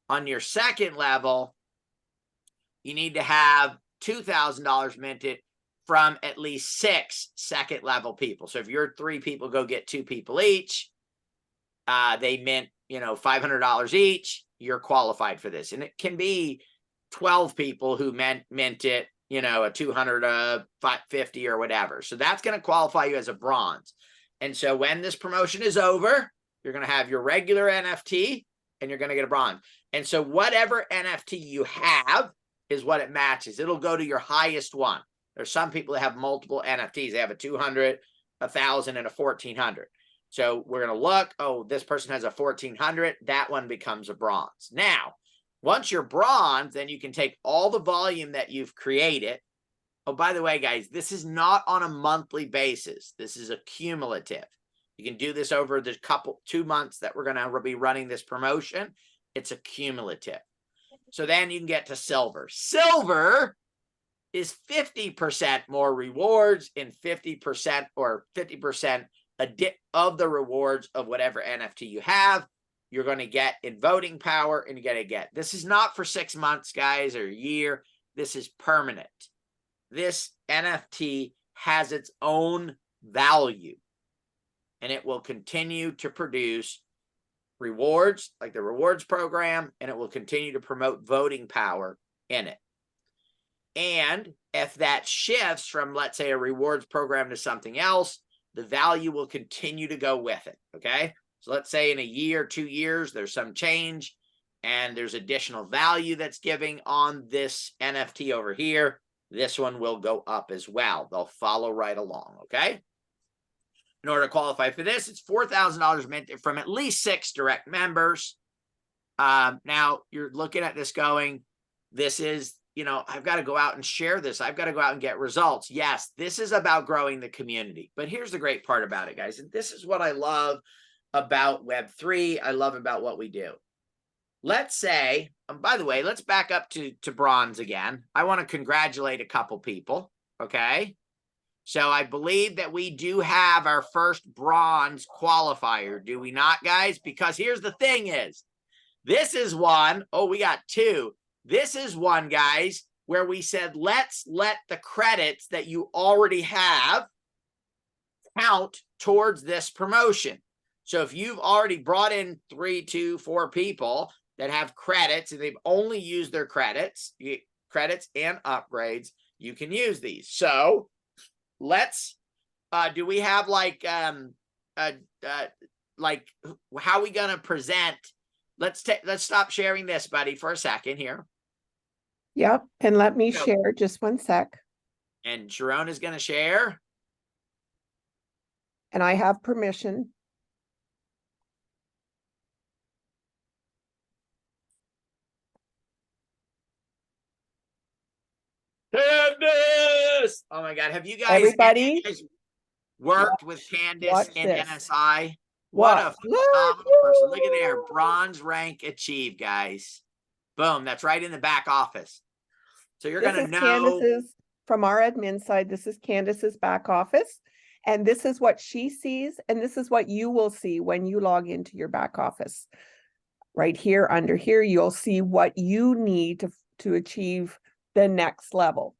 On your second level, you need to have $2,000 minted from at least 6 second level people. So if you're 3 people, go get 2 people each. They mint, $500 each. You're qualified for this. And it can be 12 people who mint it, a 200, 50 or whatever. So that's going to qualify you as a bronze. And so when this promotion is over, you're going to have your regular NFT and you're going to get a bronze. And so whatever NFT you have is what it matches. It'll go to your highest one. There's some people that have multiple NFTs. They have a 200, 1,000, and a 1,400. So we're going to look, oh, this person has a 1,400. That one becomes a bronze. Now, once you're bronze, then you can take all the volume that you've created. Oh, by the way, guys, this is not on a monthly basis. This is a cumulative. You can do this over the 2 months that we're going to be running this promotion. It's a cumulative. So then you can get to silver. Silver is 50% more rewards and 50% or 50% of the rewards of whatever NFT you have. You're going to get in voting power, and you're going to get. This is not for 6 months, guys, or a year. This is permanent. This NFT has its own value, and it will continue to produce rewards, like the rewards program, and it will continue to promote voting power in it. And if that shifts from, let's say, a rewards program to something else, the value will continue to go with it. Okay. So let's say in a year, 2 years, there's some change and there's additional value that's giving on this NFT over here. This one will go up as well. They'll follow right along. Okay. In order to qualify for this, it's $4,000 minted from at least 6 direct members. Now you're looking at this going, this is, I've got to go out and share this. I've got to go out and get results. Yes, this is about growing the community. But here's the great part about it, guys. And this is what I love about Web3. I love about what we do. Let's say, by the way, let's back up to bronze again. I want to congratulate a couple people. Okay. So I believe that we do have our first bronze qualifier. Do we not, guys? Because here's the thing is, this is one. Oh, we got 2. This is one, guys, where we said, let's let the credits that you already have count towards this promotion. So if you've already brought in 3, 2, 4 people that have credits and they've only used their credits and upgrades, you can use these. So let's, do we have like how are we going to present? Let's stop sharing this, buddy, for a second here. Yep. And let me share just one sec. And Sharon is going to share. And I have permission. Candace! Oh my God. Have you guys, everybody worked with Candace in this. NSI? What a phenomenal person. Look at there. Bronze rank achieved, guys. Boom. That's right in the back office. So you're going to know. Candace's, from our admin side, this is Candace's back office. And this is what she sees. And this is what you will see when you log into your back office. Right here, under here, you'll see what you need to achieve the next level.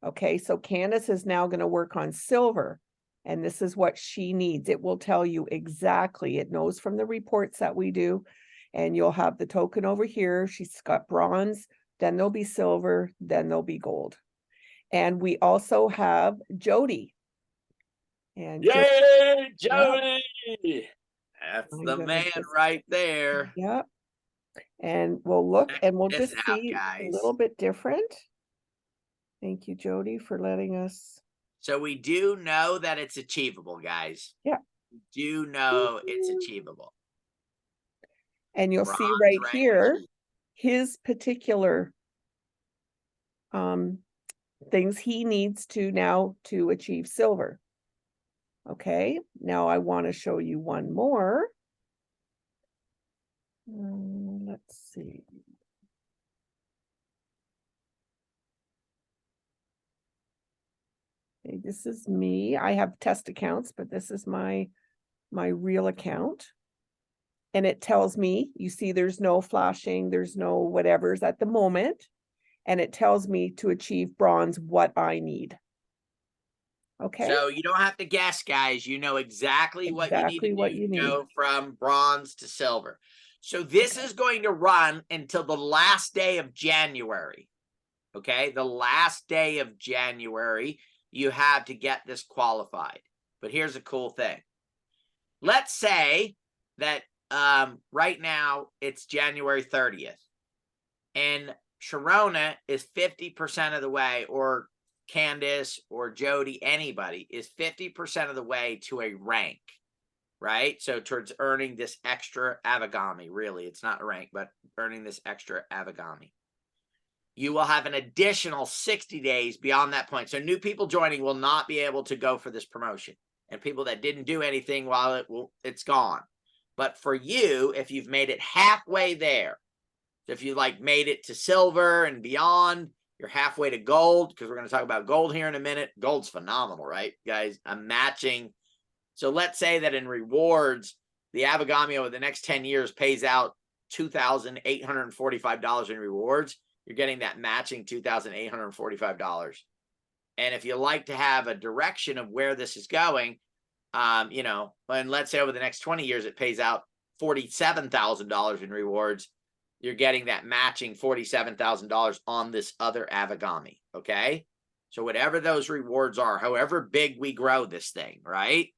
Okay, so Candace is now going to work on silver. And this is what she needs. It will tell you exactly. It knows from the reports that we do. And you'll have the token over here. She's got bronze. Then there'll be silver. Then there'll be gold. And we also have Jody. And yay, Jody! Yeah. That's the man right there. Yep. And we'll look and we'll just see guys. A little bit different. Thank you, Jody, for letting us. So we do know that it's achievable, guys. Yeah. We do know it's achievable. And you'll see right here his particular things he needs to now to achieve silver. Okay, now I want to show you one more. Let's see. Okay, this is me. I have test accounts, but this is my real account. And it tells me, you see there's no flashing, there's no whatever's at the moment. And it tells me to achieve bronze what I need. Okay. So you don't have to guess, guys. You know exactly what you need to do to go from bronze to silver. So this is going to run until the last day of January. Okay. The last day of January, you have to get this qualified. But here's a cool thing. Let's say that right now it's January 30th. And Sharona is 50% of the way, or Candace or Jody, anybody is 50% of the way to a rank, right? So towards earning this extra Avagami, really, it's not a rank, but earning this extra Avagami. You will have an additional 60 days beyond that point. So new people joining will not be able to go for this promotion. And people that didn't do anything while it's gone. But for you, if you've made it halfway there, so if you like made it to silver and beyond, you're halfway to gold, because we're going to talk about gold here in a minute. Gold's phenomenal, right, guys? I'm matching. So let's say that in rewards, the Avagami over the next 10 years pays out $2,845 in rewards. You're getting that matching $2,845. And if you like to have a direction of where this is going, you know, and let's say over the next 20 years, it pays out $47,000 in rewards, you're getting that matching $47,000 on this other Avigami. Okay. So whatever those rewards are, however big we grow this thing, right?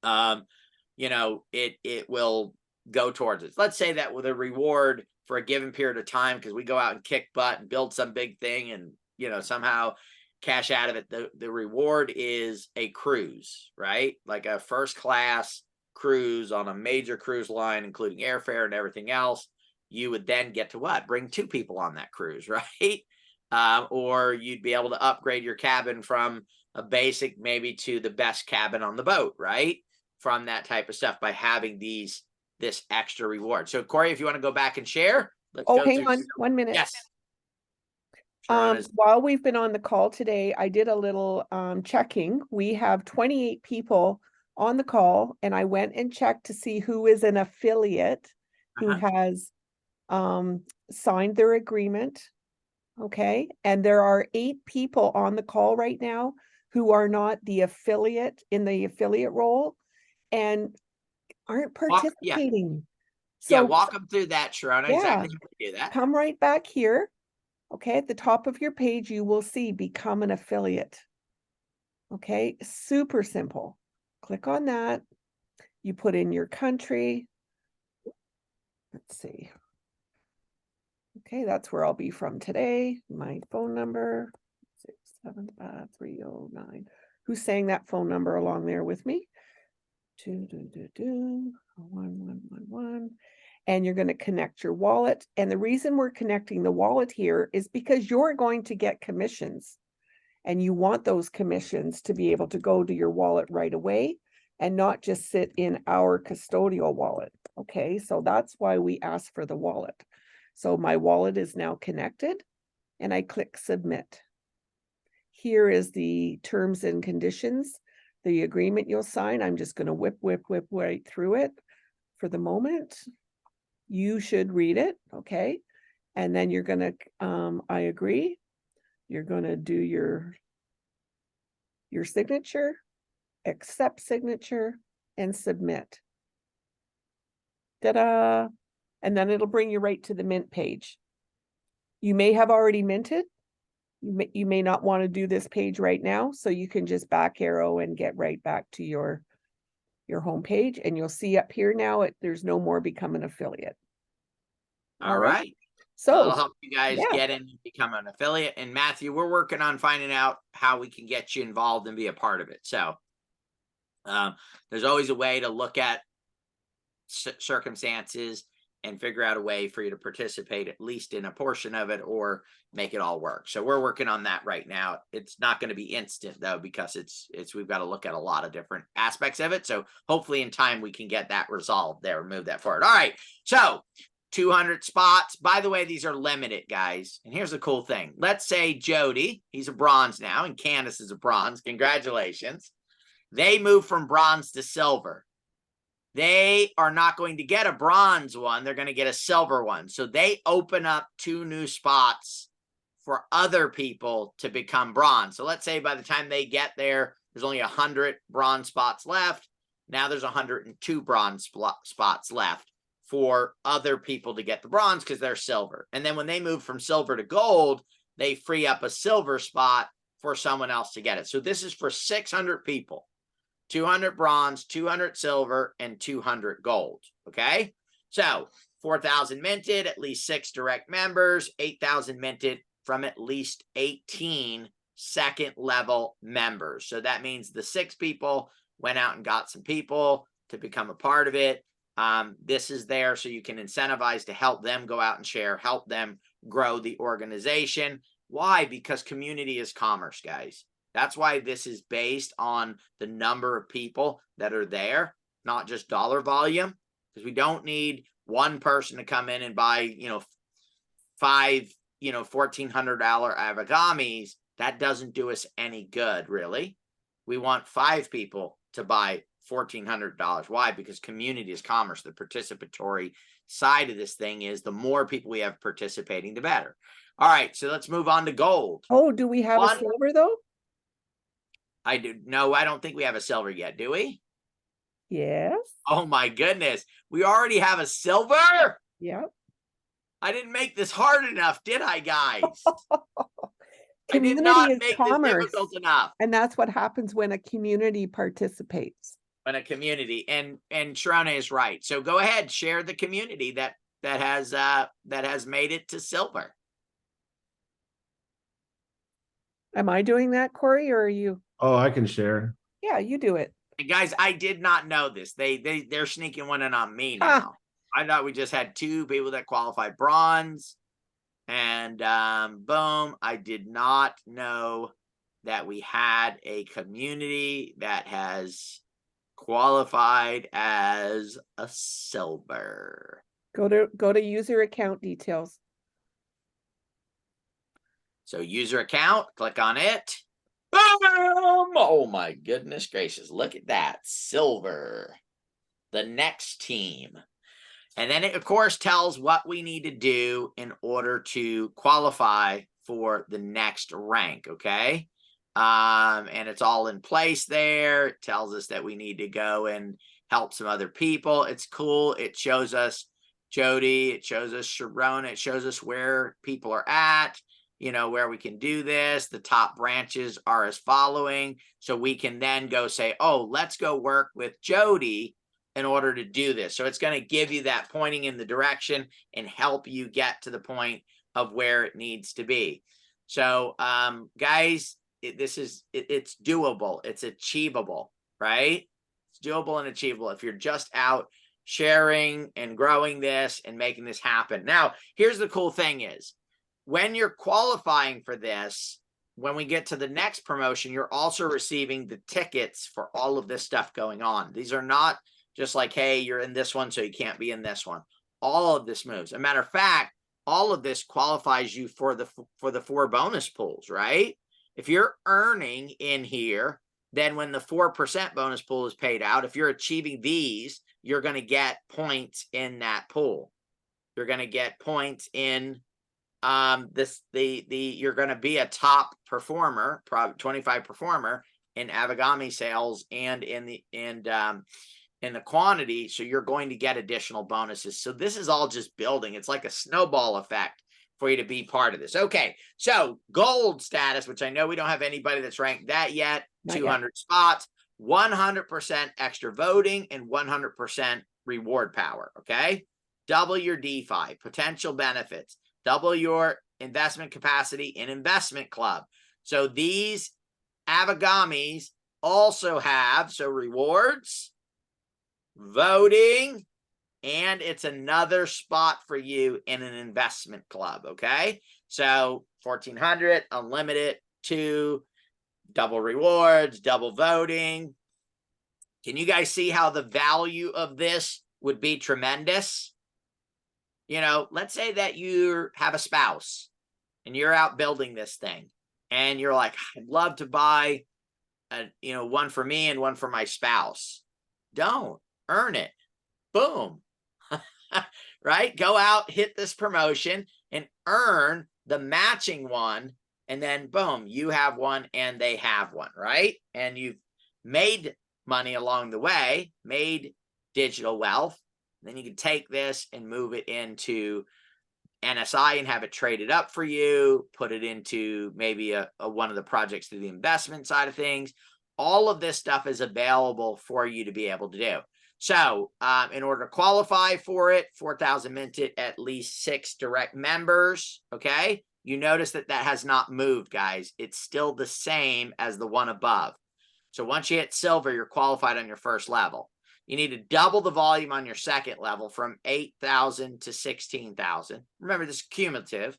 You know, it will go towards it. Let's say that with a reward for a given period of time, because we go out and kick butt and build some big thing and, you know, somehow cash out of it. The reward is a cruise, right? Like a first class cruise on a major cruise line, including airfare and everything else. You would then get to what? Bring 2 people on that cruise, right? Or you'd be able to upgrade your cabin from a basic maybe to the best cabin on the boat, right? From that type of stuff by having this extra reward. So Corey, if you want to go back and share, let's go hang through. on 1 minute. Yes. While we've been on the call today, I did a little checking. We have 28 people on the call, and I went and checked to see who is an affiliate who has signed their agreement. Okay. And there are 8 people on the call right now who are not the affiliate in the affiliate role and aren't participating. So walk them through that, Sharona. Yeah, exactly how to do that. Come right back here. Okay, at the top of your page, you will see become an affiliate. Okay, super simple. Click on that. You put in your country. Let's see. Okay, that's where I'll be from today. My phone number, 675-309. Who's saying that phone number along there with me? 222-1111. And you're going to connect your wallet. And the reason we're connecting the wallet here is because you're going to get commissions. And you want those commissions to be able to go to your wallet right away and not just sit in our custodial wallet. Okay, so that's why we ask for the wallet. So my wallet is now connected and I click submit. Here is the terms and conditions, the agreement you'll sign. I'm just going to whip right through it for the moment. You should read it, okay? And then you're going to, I agree. You're going to do your signature, accept signature, and submit. Ta-da! And then it'll bring you right to the mint page. You may have already minted. You may not want to do this page right now, so you can just back arrow and get right back to your home page, and you'll see up here now there's no more become an affiliate. All right. So that'll help you guys get in and become an affiliate. And Matthew, we're working on finding out how we can get you involved and be a part of it. So there's always a way to look at circumstances and figure out a way for you to participate at least in a portion of it or make it all work. So we're working on that right now. It's not going to be instant though, because we've got to look at a lot of different aspects of it. So hopefully in time we can get that resolved there and move that forward. All right. So 200 spots. By the way, these are limited, guys. And here's the cool thing. Let's say Jody, he's a bronze now, and Candace is a bronze. Congratulations. They move from bronze to silver. They are not going to get a bronze one. They're going to get a silver one. So they open up 2 new spots for other people to become bronze. So let's say by the time they get there, there's only 100 bronze spots left. Now there's 102 bronze spots left for other people to get the bronze because they're silver. And then when they move from silver to gold, they free up a silver spot for someone else to get it. So this is for 600 people. 200 bronze, 200 silver, and 200 gold. Okay. So 4,000 minted, at least 6 direct members, 8,000 minted from at least 18 second level members. So that means the 6 people went out and got some people to become a part of it. This is there so you can incentivize to help them go out and share, help them grow the organization. Why? Because community is commerce, guys. That's why this is based on the number of people that are there, not just dollar volume, because we don't need one person to come in and buy, 5, $1,400 Avigamis. That doesn't do us any good, really. We want 5 people to buy $1,400. Why? Because community is commerce. The participatory side of this thing is the more people we have participating, the better. All right, so let's move on to gold. Oh, do we have a silver though? No, I don't think we have a silver yet, do we? Yes. Oh my goodness. We already have a silver. Yep. I didn't make this hard enough, did I, guys? I did Community not is make this commerce. difficult enough. And that's what happens when a community participates. When a community, and Sharona is right. So go ahead, share the community that has made it to silver. Am I doing that, Corey, or are you? Oh, I can share. Yeah, you do it. And guys, I did not know this. They're sneaking one in on me now. I thought we just had 2 people that qualified bronze. And boom, I did not know that we had a community that has qualified as a silver. Go to user account details. So user account, click on it. Boom! Oh my goodness gracious, look at that. Silver. The next team. And then it, of course, tells what we need to do in order to qualify for the next rank, okay? And it's all in place there. It tells us that we need to go and help some other people. It's cool. It shows us Jody. It shows us Sharona. It shows us where people are at, you know, where we can do this. The top branches are as following. So we can then go say, oh, let's go work with Jody in order to do this. So it's going to give you that pointing in the direction and help you get to the point of where it needs to be. So guys, it's doable. It's achievable, right? It's doable and achievable if you're just out sharing and growing this and making this happen. Now, here's the cool thing is when you're qualifying for this, when we get to the next promotion, you're also receiving the tickets for all of this stuff going on. These are not just like, hey, you're in this one, so you can't be in this one. All of this moves. As a matter of fact, all of this qualifies you for the 4 bonus pools, right? If you're earning in here, then when the 4% bonus pool is paid out, if you're achieving these, you're going to get points in that pool. You're going to get points in you're going to be a top performer, probably 25 performer in Avigami sales and in the quantity, so you're going to get additional bonuses. So this is all just building. It's like a snowball effect for you to be part of this. Okay, so gold status, which I know we don't have anybody that's ranked that yet, Not 200 yet. spots, 100% extra voting, and 100% reward power, okay? Double your DeFi, potential benefits, double your investment capacity in investment club. So these Avigamis also have, so rewards, voting, and it's another spot for you in an investment club, okay? So 1,400, unlimited, 2, double rewards, double voting. Can you guys see how the value of this would be tremendous? You know, let's say that you have a spouse and you're out building this thing and you're like, I'd love to buy one for me and one for my spouse. Don't. Earn it. Boom. Right? Go out, hit this promotion and earn the matching one. And then boom, you have one and they have one, right? And you've made money along the way, made digital wealth. Then you can take this and move it into NSI and have it traded up for you, put it into maybe a one of the projects through the investment side of things. All of this stuff is available for you to be able to do. So in order to qualify for it, 4,000 minted, at least 6 direct members, okay? You notice that that has not moved, guys. It's still the same as the one above. So once you hit silver, you're qualified on your first level. You need to double the volume on your second level from 8,000 to 16,000. Remember, this is cumulative.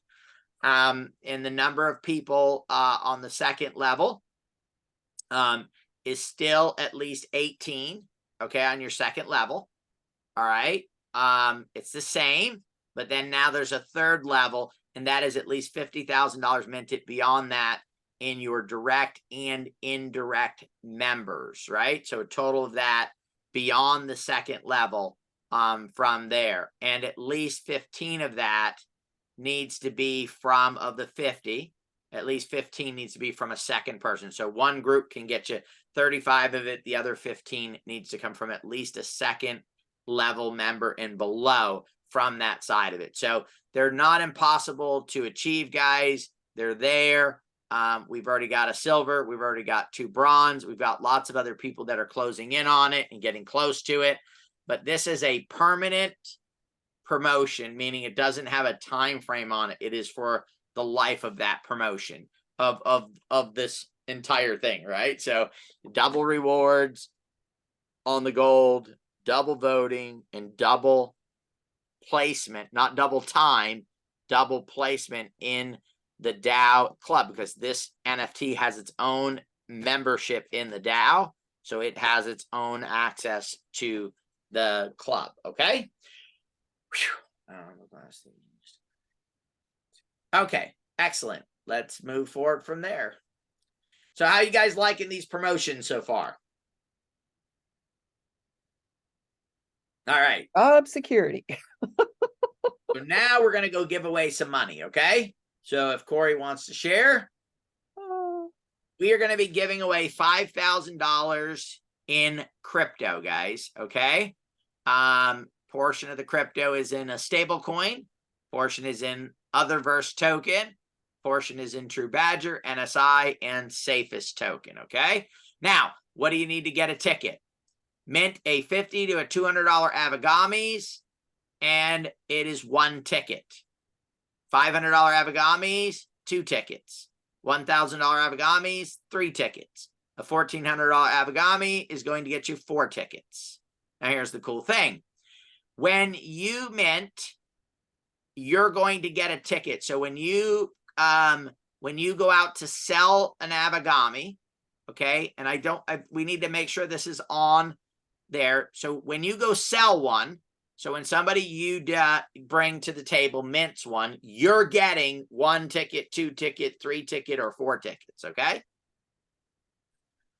And the number of people on the second level is still at least 18, okay, on your second level. All right. It's the same, but then now there's a third level, and that is at least $50,000 minted beyond that in your direct and indirect members, right? So a total of that beyond the second level from there. And at least 15 of that needs to be of the 50, at least 15 needs to be from a second person. So one group can get you 35 of it, the other 15 needs to come from at least a second level member and below from that side of it. So they're not impossible to achieve, guys. They're there. We've already got a silver. We've already got 2 bronze. We've got lots of other people that are closing in on it and getting close to it. But this is a permanent promotion, meaning it doesn't have a time frame on it. It is for the life of that promotion of this entire thing, right? So double rewards on the gold, double voting, and double placement, not double time, double placement in the DAO club, because this NFT has its own membership in the DAO, so it has its own access to the club. Okay. Okay, excellent. Let's move forward from there. So how you guys liking these promotions so far? All right. Security. So now we're going to go give away some money, okay? So if Corey wants to share, we are going to be giving away $5,000 in crypto, guys, okay? Portion of the crypto is in a stable coin, portion is in Otherverse token, portion is in True Badger, NSI, and Safest token, okay? Now, what do you need to get a ticket? Mint a $50 to a $200 Avagamis, and it is 1 ticket. $500 Avagamis, 2 tickets. $1,000 Avagamis, 3 tickets. A $1,400 Avagami is going to get you 4 tickets. Now, here's the cool thing. When you mint, you're going to get a ticket. So when you go out to sell an Avagami, okay, and we need to make sure this is on there. So when you go sell one, so when somebody you bring to the table mints one, you're getting 1 ticket, 2 ticket, 3 ticket, or 4 tickets, okay?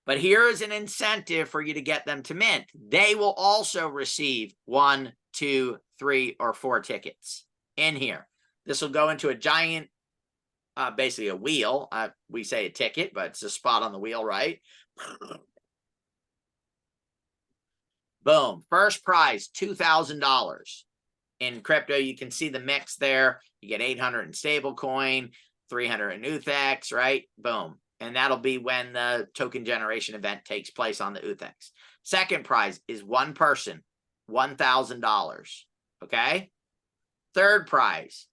But here is an incentive for you to get them to mint. They will also receive 1, 2, 3, or 4 tickets in here. This will go into a giant, basically a wheel. We say a ticket, but it's a spot on the wheel, right? Boom. First prize, $2,000 in crypto. You can see the mix there. You get 800 in stablecoin, 300 in UTHEX, right? Boom. And that'll be when the token generation event takes place on the UTHEX. Second prize is 1 person, $1,000. Okay. Third prize,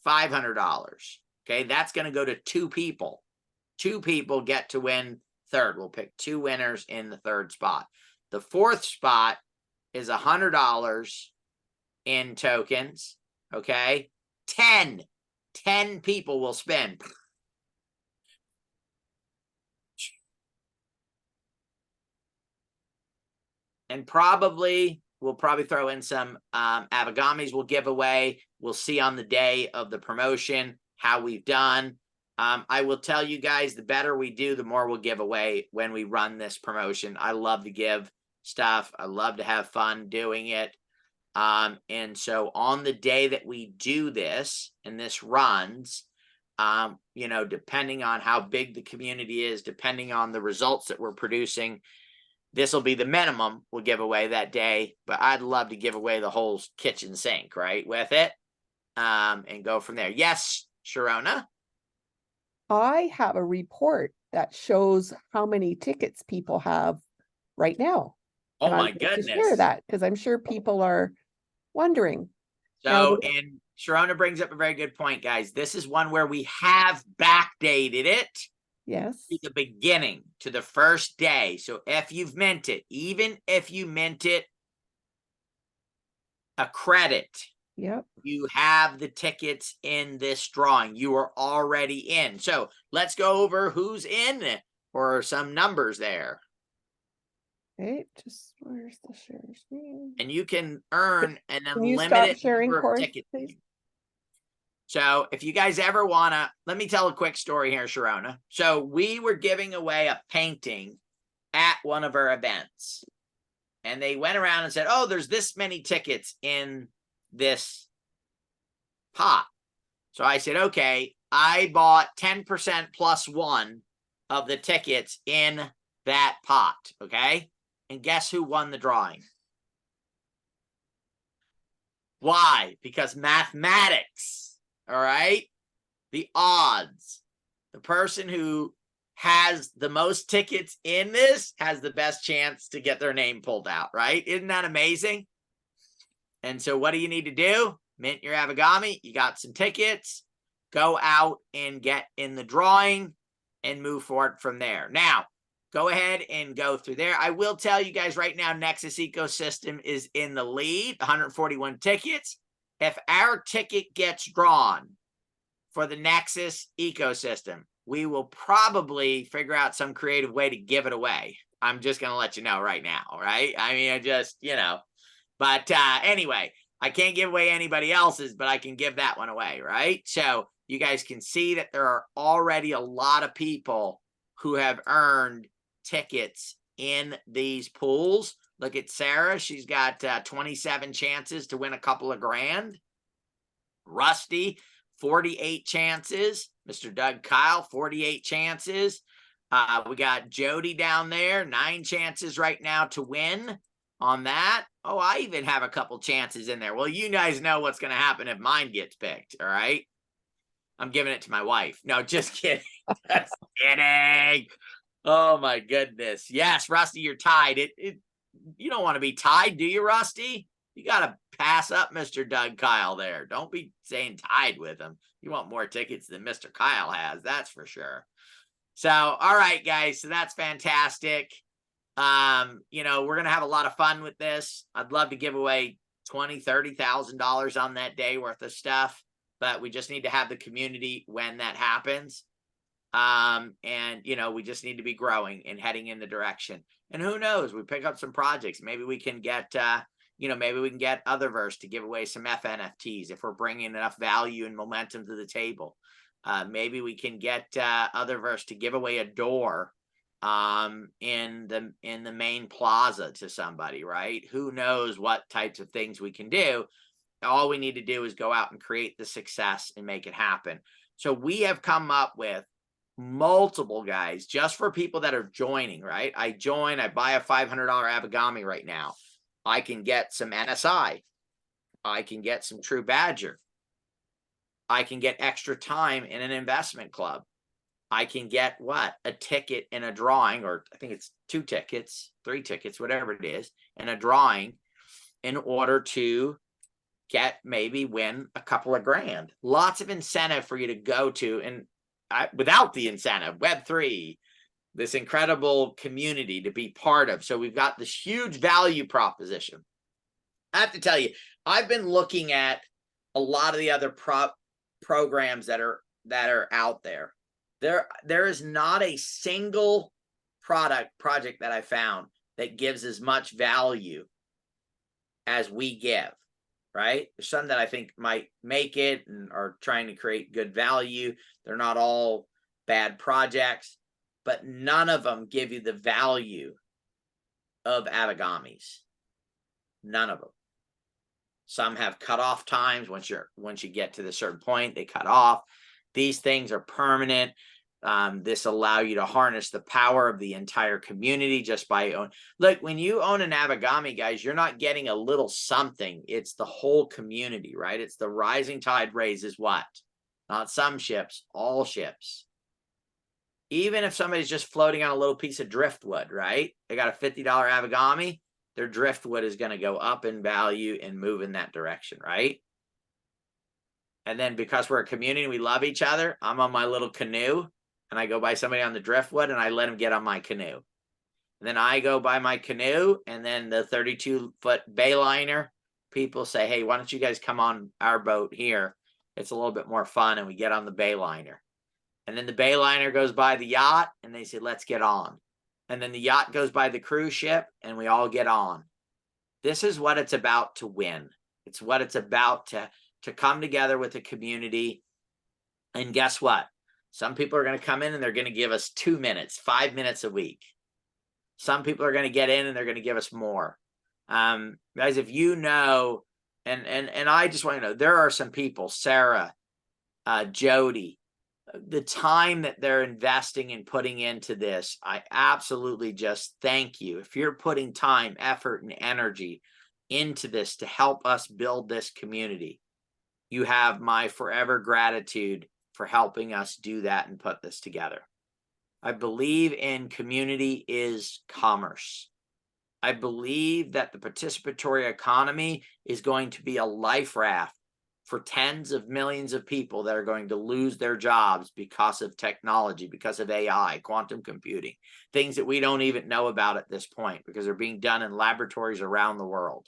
$500. Okay. That's going to go to 2 people. 2 people get to win third. We'll pick 2 winners in the third spot. The fourth spot is $100 in tokens. Okay. 10 people will spend. And we'll probably throw in some Avagamis we'll give away. We'll see on the day of the promotion how we've done. I will tell you guys, the better we do, the more we'll give away when we run this promotion. I love to give stuff. I love to have fun doing it. And so on the day that we do this and this runs, depending on how big the community is, depending on the results that we're producing, this will be the minimum we'll give away that day. But I'd love to give away the whole kitchen sink, right, with it, and go from there. Yes, Sharona? I have a report that shows how many tickets people have right now. Oh, and my I'd like to share goodness. that because I'm sure people are wondering. So, and Sharona brings up a very good point, guys. This is one where we have backdated it. Yes. To the beginning, to the first day. So if you've mint it, even if you mint it a credit, Yep. you have the tickets in this drawing. You are already in. So let's go over who's in or some numbers there. Okay, just where's the share screen? And you can earn an Can you stop unlimited sharing, number of Corey, tickets. please? So if you guys ever want to, let me tell a quick story here, Sharona. So we were giving away a painting at one of our events. And they went around and said, oh, there's this many tickets in this pot. So I said, okay, I bought 10% plus 1 of the tickets in that pot, okay? And guess who won the drawing? Why? Because mathematics, all right? The odds. The person who has the most tickets in this has the best chance to get their name pulled out, right? Isn't that amazing? And so what do you need to do? Mint your Avagami. You got some tickets. Go out and get in the drawing and move forward from there. Now, go ahead and go through there. I will tell you guys right now, Nexus Ecosystem is in the lead, 141 tickets. If our ticket gets drawn for the Nexus Ecosystem, we will probably figure out some creative way to give it away. I'm just going to let you know right now, right? I mean, I just, but anyway, I can't give away anybody else's, but I can give that one away, right? So you guys can see that there are already a lot of people who have earned tickets in these pools. Look at Sarah. She's got 27 chances to win a couple of grand. Rusty, 48 chances. Mr. Doug Kyle, 48 chances. We got Jody down there, 9 chances right now to win on that. Oh, I even have a couple chances in there. Well, you guys know what's going to happen if mine gets picked, all right? I'm giving it to my wife. No, just kidding. Just kidding. Oh, my goodness. Yes, Rusty, you're tied. You don't want to be tied, do you, Rusty? You got to pass up Mr. Doug Kyle there. Don't be saying tied with him. You want more tickets than Mr. Kyle has, that's for sure. So, all right, guys. So that's fantastic. We're going to have a lot of fun with this. I'd love to give away $20,000, $30,000 on that day worth of stuff, but we just need to have the community when that happens. We just need to be growing and heading in the direction. And who knows, we pick up some projects. Maybe we can get, maybe we can get Otherverse to give away some FNFTs if we're bringing enough value and momentum to the table. Maybe we can get Otherverse to give away a door in the main plaza to somebody, right? Who knows what types of things we can do. All we need to do is go out and create the success and make it happen. So we have come up with multiple guys just for people that are joining, right? I buy a $500 Avagami right now. I can get some NSI. I can get some True Badger. I can get extra time in an investment club. I can get a ticket in a drawing, or I think it's 2 tickets, 3 tickets, whatever it is, in a drawing in order to maybe win a couple of grand. Lots of incentive for you to go to. And without the incentive, Web3, this incredible community to be part of. So we've got this huge value proposition. I have to tell you, I've been looking at a lot of the other programs that are out there. There is not a single project that I found that gives as much value as we give, right? There's some that I think might make it and are trying to create good value. They're not all bad projects, but none of them give you the value of Avagamis. None of them. Some have cutoff times. Once you get to the certain point, they cut off. These things are permanent. This allow you to harness the power of the entire community just by look, when you own an Avagami, guys, you're not getting a little something. It's the whole community, right? It's the rising tide raises what? Not some ships, all ships. Even if somebody's just floating on a little piece of driftwood, right? They got a $50 Avagami, their driftwood is going to go up in value and move in that direction, right? And then because we're a community, we love each other. I'm on my little canoe and I go by somebody on the driftwood and I let them get on my canoe. And then I go by my canoe and then the 32-foot bayliner, people say, hey, why don't you guys come on our boat here? It's a little bit more fun. And we get on the bayliner. And then the bayliner goes by the yacht and they say, let's get on. And then the yacht goes by the cruise ship and we all get on. This is what it's about to win. It's what it's about to come together with the community. And guess what? Some people are going to come in and they're going to give us 2 minutes, 5 minutes a week. Some people are going to get in and they're going to give us more. Guys, if you know, and I just want to know, there are some people, Sarah, Jody, the time that they're investing and putting into this, I absolutely just thank you. If you're putting time, effort, and energy into this to help us build this community, you have my forever gratitude for helping us do that and put this together. I believe in community is commerce. I believe that the participatory economy is going to be a life raft for tens of millions of people that are going to lose their jobs because of technology, because of AI, quantum computing, things that we don't even know about at this point because they're being done in laboratories around the world.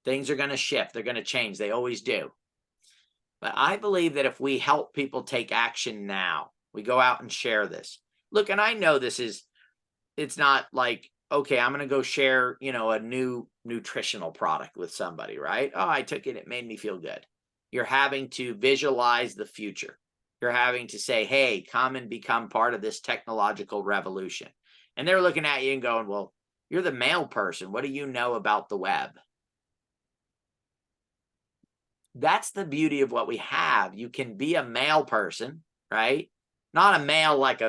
Things are going to shift. They're going to change. They always do. But I believe that if we help people take action now, we go out and share this. Look, and I know this is, it's not like, okay, I'm going to go share, you know, a new nutritional product with somebody, right? Oh, I took it. It made me feel good. You're having to visualize the future. You're having to say, hey, come and become part of this technological revolution. And they're looking at you and going, well, you're the mail person. What do you know about the web? That's the beauty of what we have. You can be a mail person, right? Not a mail like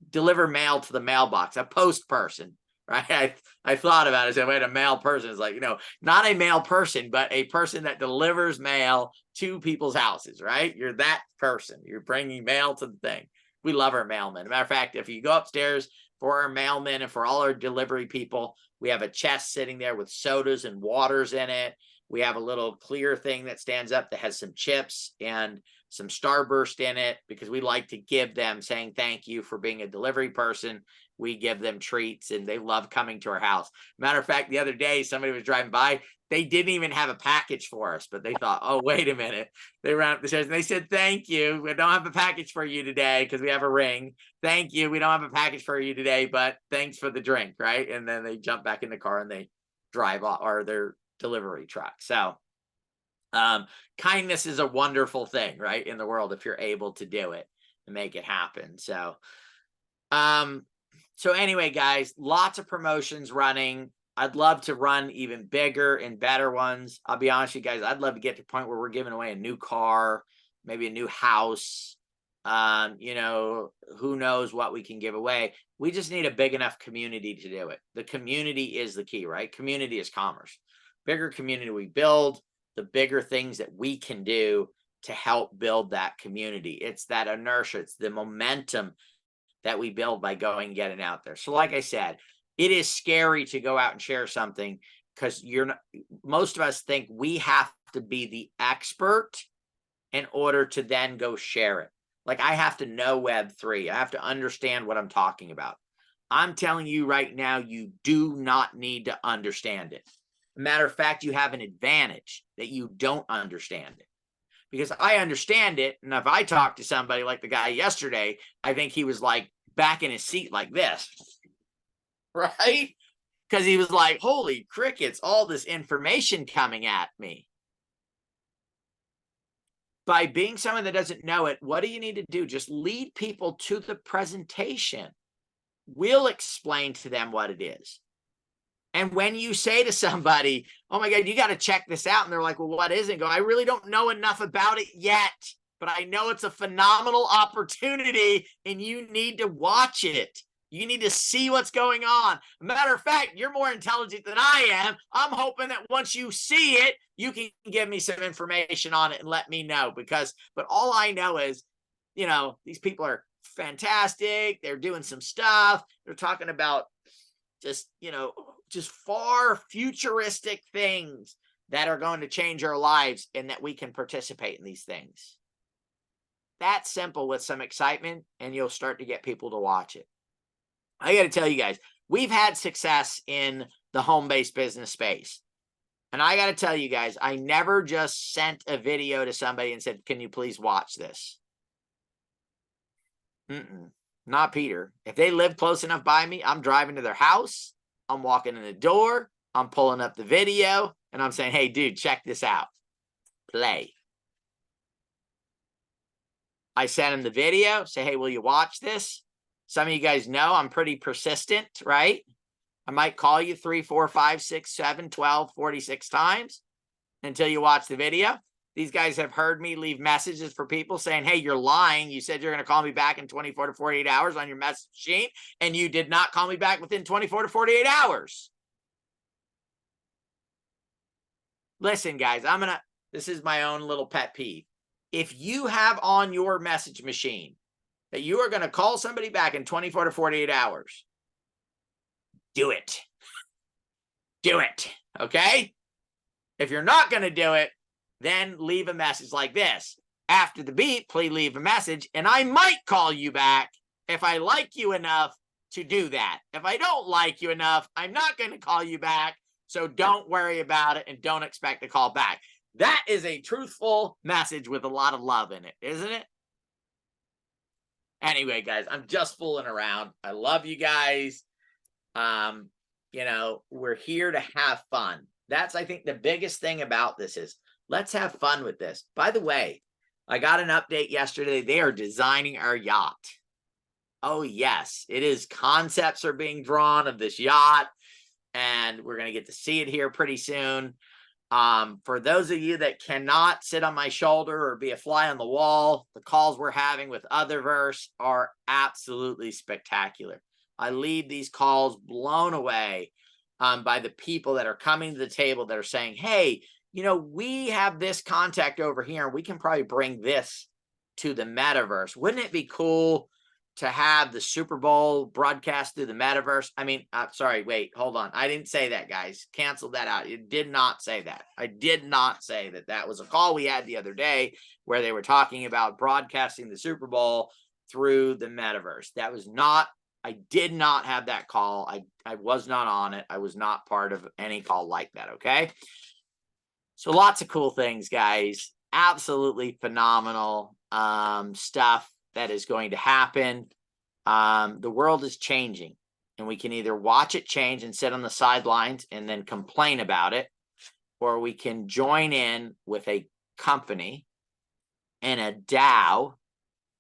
deliver mail to the mailbox, a post person. Right. I thought about it. I said, wait, a mail person is like, you know, not a mail person, but a person that delivers mail to people's houses. Right. You're that person. You're bringing mail to the thing. We love our mailmen. As a matter of fact, if you go upstairs for our mailmen and for all our delivery people, we have a chest sitting there with sodas and waters in it. We have a little clear thing that stands up that has some chips and some Starburst in it because we like to give them, saying thank you for being a delivery person. We give them treats and they love coming to our house. Matter of fact, the other day, somebody was driving by. They didn't even have a package for us, but they thought, oh, wait a minute. They ran up the stairs and they said, thank you. We don't have a package for you today because we have a ring. Thank you. We don't have a package for you today, but thanks for the drink, right? And then they jump back in the car and they drive off, or their delivery truck. So kindness is a wonderful thing, right, in the world if you're able to do it and make it happen. So anyway, guys, lots of promotions running. I'd love to run even bigger and better ones. I'll be honest with you guys, I'd love to get to the point where we're giving away a new car, maybe a new house. You know, who knows what we can give away. We just need a big enough community to do it. The community is the key, right? Community is commerce. Bigger community we build, the bigger things that we can do to help build that community. It's that inertia, it's the momentum that we build by going and getting out there. So like I said, it is scary to go out and share something because most of us think we have to be the expert in order to then go share it. Like I have to know Web3. I have to understand what I'm talking about. I'm telling you right now, you do not need to understand it. Matter of fact, you have an advantage that you don't understand it. Because I understand it, and if I talk to somebody like the guy yesterday, I think he was like back in his seat like this, right? Because he was like, holy crickets, all this information coming at me. By being someone that doesn't know it, what do you need to do? Just lead people to the presentation. We'll explain to them what it is. And when you say to somebody, oh my God, you got to check this out. And they're like, well, what is it? Go, I really don't know enough about it yet, but I know it's a phenomenal opportunity and you need to watch it. You need to see what's going on. Matter of fact, you're more intelligent than I am. I'm hoping that once you see it, you can give me some information on it and let me know but all I know is, you know, these people are fantastic. They're doing some stuff. They're talking about just, you know, just far futuristic things that are going to change our lives and that we can participate in these things. That's simple with some excitement and you'll start to get people to watch it. I got to tell you guys, we've had success in the home-based business space. And I got to tell you guys, I never just sent a video to somebody and said, can you please watch this? Not Peter. If they live close enough by me, I'm driving to their house. I'm walking in the door. I'm pulling up the video and I'm saying, hey, dude, check this out. Play. I send him the video, say, hey, will you watch this? Some of you guys know I'm pretty persistent, right? I might call you 3, 4, 5, 6, 7, 12, 46 times until you watch the video. These guys have heard me leave messages for people saying, hey, you're lying. You said you're going to call me back in 24 to 48 hours on your message machine, and you did not call me back within 24 to 48 hours. Listen, guys, this is my own little pet peeve. If you have on your message machine that you are going to call somebody back in 24 to 48 hours, do it. Do it. Okay? If you're not going to do it, then leave a message like this. After the beep, please leave a message, and I might call you back if I like you enough to do that. If I don't like you enough, I'm not going to call you back, so don't worry about it and don't expect to call back. That is a truthful message with a lot of love in it, isn't it? Anyway, guys, I'm just fooling around. I love you guys. You know, we're here to have fun. That's, I think, the biggest thing about this is let's have fun with this. By the way, I got an update yesterday. They are designing our yacht. Oh, yes, it is. Concepts are being drawn of this yacht, and we're going to get to see it here pretty soon. For those of you that cannot sit on my shoulder or be a fly on the wall, the calls we're having with Otherverse are absolutely spectacular. I leave these calls blown away by the people that are coming to the table that are saying, hey, you know, we have this contact over here, and we can probably bring this to the metaverse. Wouldn't it be cool to have the Super Bowl broadcast through the metaverse? I mean, sorry, wait, hold on. I didn't say that, guys. Cancel that out. It did not say that. I did not say that. That was a call we had the other day where they were talking about broadcasting the Super Bowl through the metaverse. That was not, I did not have that call. I was not on it. I was not part of any call like that, okay? So lots of cool things, guys. Absolutely phenomenal stuff that is going to happen. The world is changing, and we can either watch it change and sit on the sidelines and then complain about it, or we can join in with a company and a DAO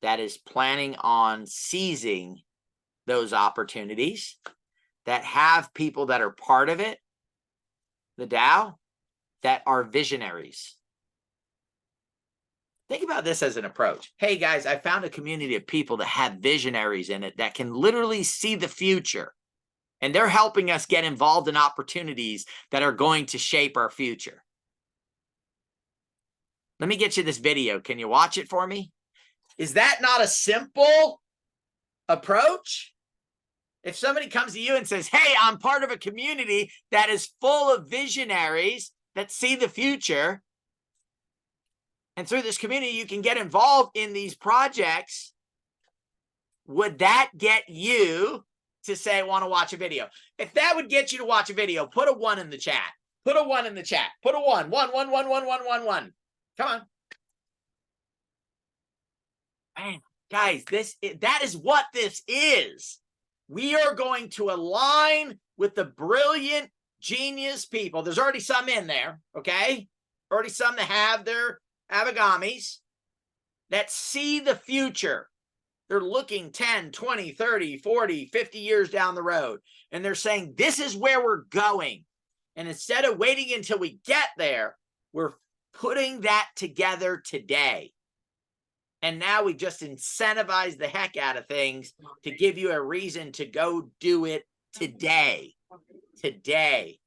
that is planning on seizing those opportunities, that have people that are part of it, the DAO, that are visionaries. Think about this as an approach. Hey, guys, I found a community of people that have visionaries in it that can literally see the future. And they're helping us get involved in opportunities that are going to shape our future. Let me get you this video. Can you watch it for me? Is that not a simple approach? If somebody comes to you and says, hey, I'm part of a community that is full of visionaries that see the future, and through this community, you can get involved in these projects, would that get you to say, I want to watch a video? If that would get you to watch a video, put a 1 in the chat. Put a 1 in the chat. Put a 1. 1, 1, 1, 1, 1, 1, 1. Come on. Man, guys, that is what this is. We are going to align with the brilliant, genius people. There's already some in there, okay? Already some that have their Abagamis that see the future. They're looking 10, 20, 30, 40, 50 years down the road. And they're saying, this is where we're going. And instead of waiting until we get there, we're putting that together today. And now we just incentivize the heck out of things to give you a reason to go do it today. Today.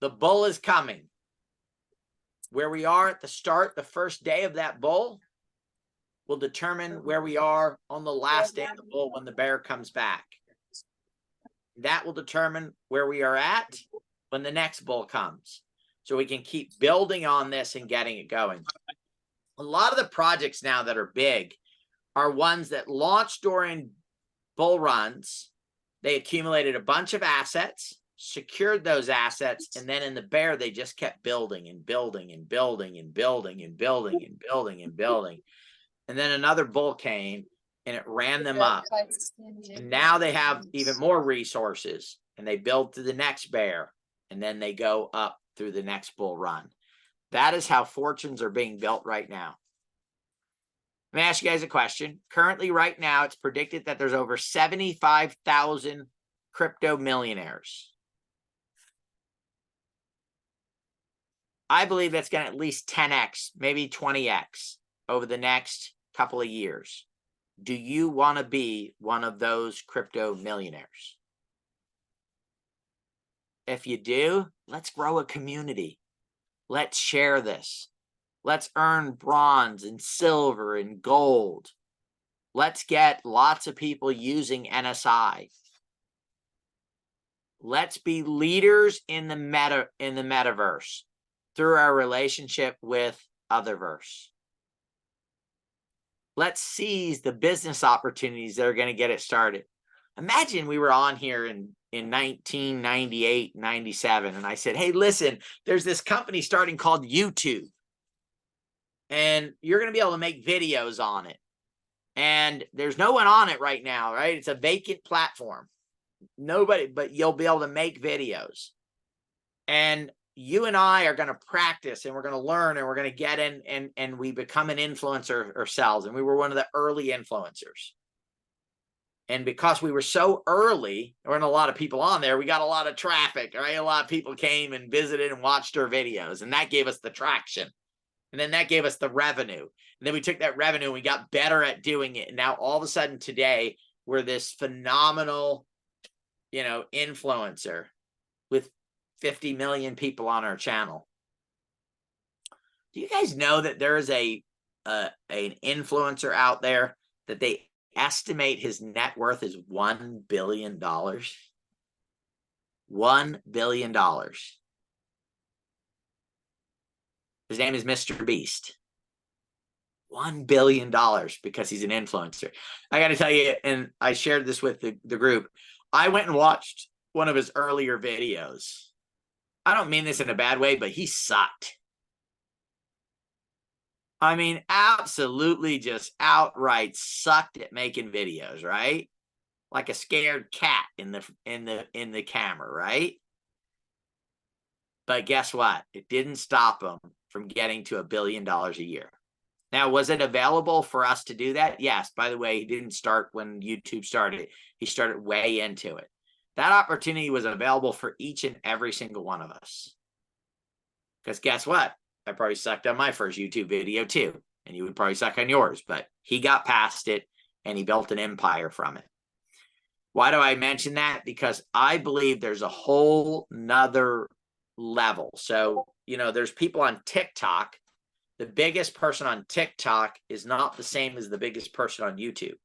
The bull is coming. Where we are at the start, the first day of that bull, will determine where we are on the last day of the bull when the bear comes back. That will determine where we are at when the next bull comes. So we can keep building on this and getting it going. A lot of the projects now that are big are ones that launched during bull runs. They accumulated a bunch of assets, secured those assets, and then in the bear, they just kept building and building and building and building and building and building and building. And then another bull came and it ran them up. And now they have even more resources and they build to the next bear, and then they go up through the next bull run. That is how fortunes are being built right now. Let me ask you guys a question. Currently, right now, it's predicted that there's over 75,000 crypto millionaires. I believe that's going to at least 10x, maybe 20x over the next couple of years. Do you want to be one of those crypto millionaires? If you do, let's grow a community. Let's share this. Let's earn bronze and silver and gold. Let's get lots of people using NSI. Let's be leaders in the metaverse through our relationship with Otherverse. Let's seize the business opportunities that are going to get it started. Imagine we were on here in 1998, 97, and I said, hey, listen, there's this company starting called YouTube, and you're going to be able to make videos on it. And there's no one on it right now, right? It's a vacant platform. Nobody, but you'll be able to make videos. And you and I are going to practice, and we're going to learn, and we're going to get in, and we become an influencer ourselves. And we were one of the early influencers. And because we were so early, there weren't a lot of people on there, we got a lot of traffic, right? A lot of people came and visited and watched our videos, and that gave us the traction. And then that gave us the revenue. And then we took that revenue and we got better at doing it. And now all of a sudden today, we're this phenomenal, influencer with 50 million people on our channel. Do you guys know that there is an influencer out there that they estimate his net worth is $1 billion? $1 billion. His name is Mr. Beast. $1 billion because he's an influencer. I got to tell you, and I shared this with the group, I went and watched one of his earlier videos. I don't mean this in a bad way, but he sucked. I mean, absolutely just outright sucked at making videos, right? Like a scared cat in the camera, right? But guess what? It didn't stop him from getting to $1 billion a year. Now, was it available for us to do that? Yes. By the way, he didn't start when YouTube started. He started way into it. That opportunity was available for each and every single one of us. Because guess what? I probably sucked on my first YouTube video too. And you would probably suck on yours. But he got past it and he built an empire from it. Why do I mention that? Because I believe there's a whole nother level. So, there's people on TikTok. The biggest person on TikTok is not the same as the biggest person on YouTube.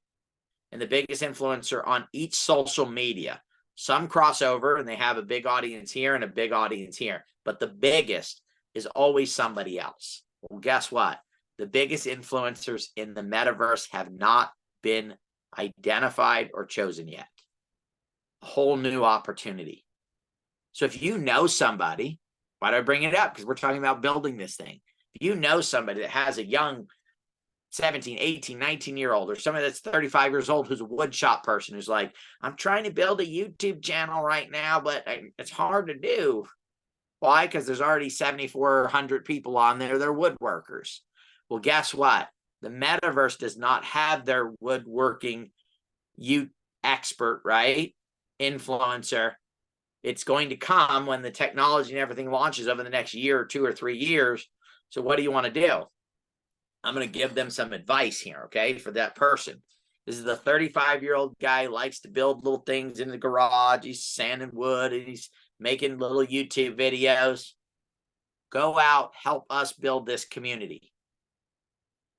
And the biggest influencer on each social media. Some cross over and they have a big audience here and a big audience here. But the biggest is always somebody else. Well, guess what? The biggest influencers in the metaverse have not been identified or chosen yet. A whole new opportunity. So if you know somebody, why do I bring it up? Because we're talking about building this thing. If you know somebody that has a young 17, 18, 19-year-old, or somebody that's 35 years old who's a woodshop person who's like, I'm trying to build a YouTube channel right now, but it's hard to do. Why? Because there's already 7,400 people on there. They're woodworkers. Well, guess what? The metaverse does not have their woodworking expert, right? Influencer. It's going to come when the technology and everything launches over the next year or 2 or 3 years. So what do you want to do? I'm going to give them some advice here, okay, for that person. This is the 35-year-old guy who likes to build little things in the garage. He's sanding wood and he's making little YouTube videos. Go out, help us build this community.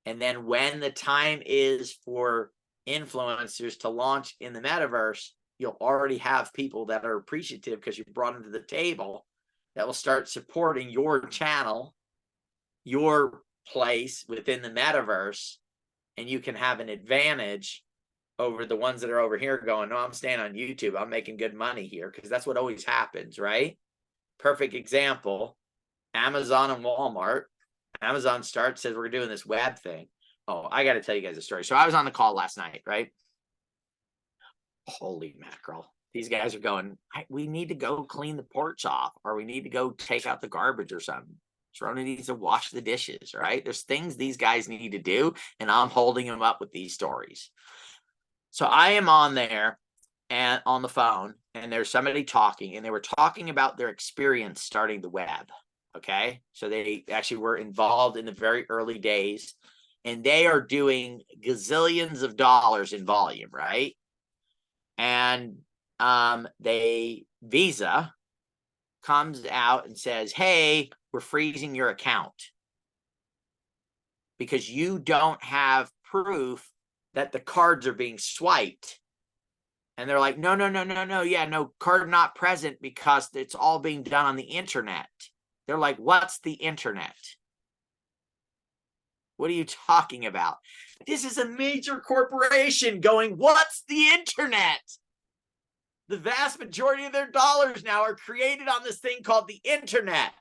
And then when the time is for influencers to launch in the metaverse, you'll already have people that are appreciative because you brought them to the table that will start supporting your channel, your place within the metaverse, and you can have an advantage over the ones that are over here going, no, I'm staying on YouTube. I'm making good money here, because that's what always happens, right? Perfect example, Amazon and Walmart. Amazon says we're doing this web thing. Oh, I got to tell you guys a story. So I was on the call last night, right? Holy mackerel. These guys are going, we need to go clean the porch off, or we need to go take out the garbage or something. Sharona needs to wash the dishes, right? There's things these guys need to do, and I'm holding them up with these stories. So I am on there and on the phone, and there's somebody talking, and they were talking about their experience starting the web. Okay. So they actually were involved in the very early days, and they are doing gazillions of dollars in volume, right? And Visa comes out and says, hey, we're freezing your account because you don't have proof that the cards are being swiped. And they're like, no, yeah, no, card not present because it's all being done on the internet. They're like, what's the internet? What are you talking about? This is a major corporation going, what's the internet? The vast majority of their dollars now are created on this thing called the internet.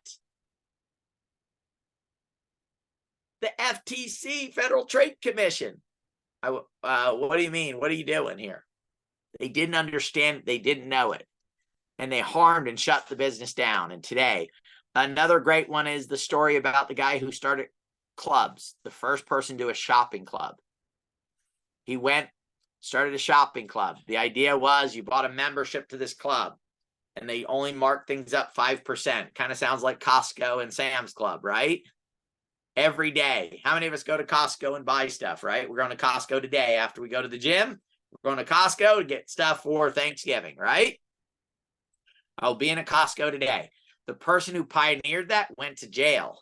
The FTC, Federal Trade Commission. What do you mean? What are you doing here? They didn't understand. They didn't know it. And they harmed and shut the business down. And today, another great one is the story about the guy who started clubs, the first person to a shopping club. He went, started a shopping club. The idea was you bought a membership to this club and they only mark things up 5%. Kind of sounds like Costco and Sam's Club, right? Every day. How many of us go to Costco and buy stuff, right? We're going to Costco today after we go to the gym. We're going to Costco to get stuff for Thanksgiving, right? I'll be in a Costco today. The person who pioneered that went to jail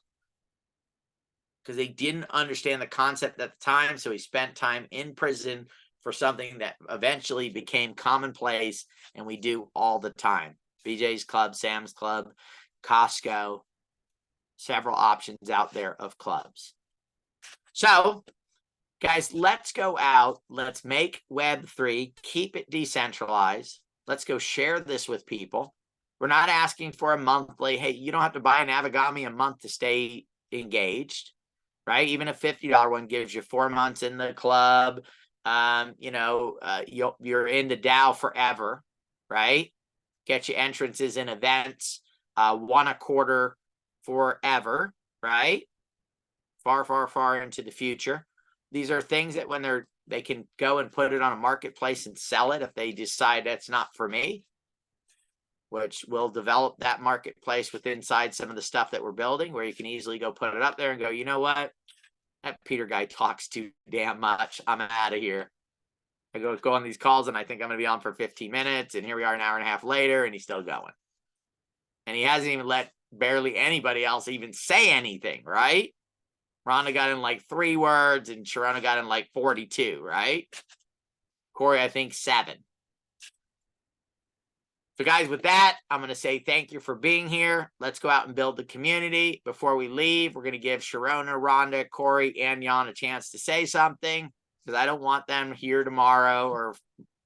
because they didn't understand the concept at the time. So he spent time in prison for something that eventually became commonplace and we do all the time. BJ's Club, Sam's Club, Costco, several options out there of clubs. So, guys, let's go out. Let's make Web3, keep it decentralized. Let's go share this with people. We're not asking for a monthly, hey, you don't have to buy an Avigami a month to stay engaged, right? Even a $50 one gives you 4 months in the club. You're in the DAO forever, right? Get you entrances in events, 1 a quarter forever, right? Far, far, far into the future. These are things that when they can go and put it on a marketplace and sell it if they decide that's not for me, which will develop that marketplace with inside some of the stuff that we're building, where you can easily go put it up there and go, you know what? That Peter guy talks too damn much. I'm out of here. I go on these calls and I think I'm going to be on for 15 minutes. And here we are an hour and a half later and he's still going. And he hasn't even let barely anybody else even say anything, right? Rhonda got in like 3 words and Sharona got in like 42, right? Corey, I think 7. So guys, with that, I'm going to say thank you for being here. Let's go out and build the community. Before we leave, we're going to give Sharona, Rhonda, Corey, and Jan a chance to say something because I don't want them here tomorrow or,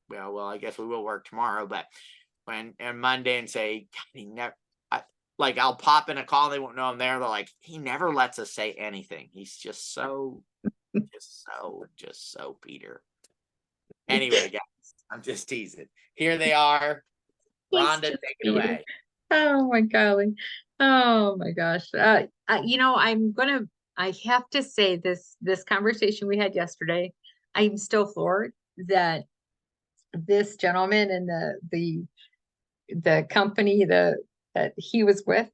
well, I guess we will work tomorrow, but on Monday and say, he never, I'll pop in a call. They won't know I'm there. They're like, he never lets us say anything. He's just so Peter. Anyway, guys, I'm just teasing. Here they are. Rhonda, take it away. Oh my golly. Oh my gosh. I have to say this conversation we had yesterday, I'm still floored that this gentleman and the company that he was with,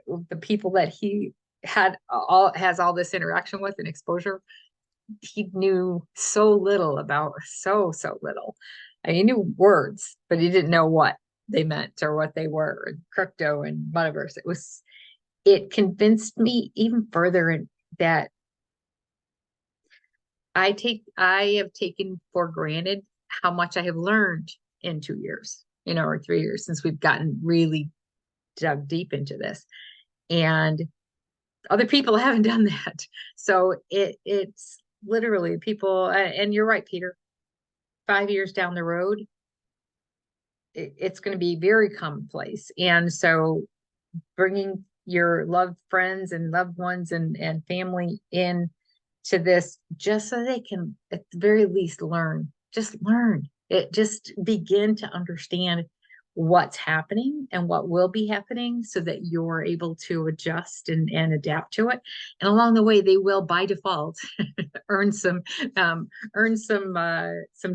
the people that he has all this interaction with and exposure, he knew so little about so little. I mean, he knew words, but he didn't know what they meant or what they were, crypto and metaverse. It convinced me even further that I have taken for granted how much I have learned in 2 years, or 3 years since we've gotten really dug deep into this. And other people haven't done that. So it's literally people, and you're right, Peter, 5 years down the road, it's going to be very commonplace. And so bringing your loved friends and loved ones and family in to this, just so they can at the very least learn it, just begin to understand what's happening and what will be happening so that you're able to adjust and adapt to it. And along the way, they will by default earn some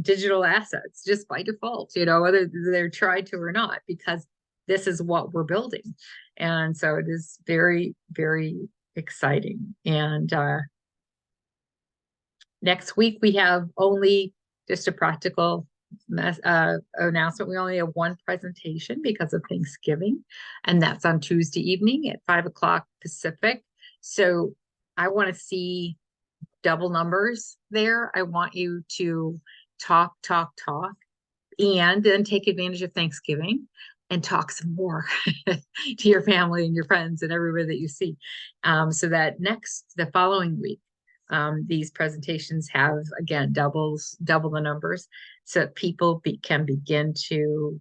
digital assets just by default, whether they're tried to or not, because this is what we're building. And so it is very, very exciting. And next week we have only just a practical announcement. We only have one presentation because of Thanksgiving, and that's on Tuesday evening at 5 o'clock Pacific. So I want to see double numbers there. I want you to talk, and then take advantage of Thanksgiving and talk some more to your family and your friends and everybody that you see. So that the following week, these presentations have, again, double the numbers, so that people can begin to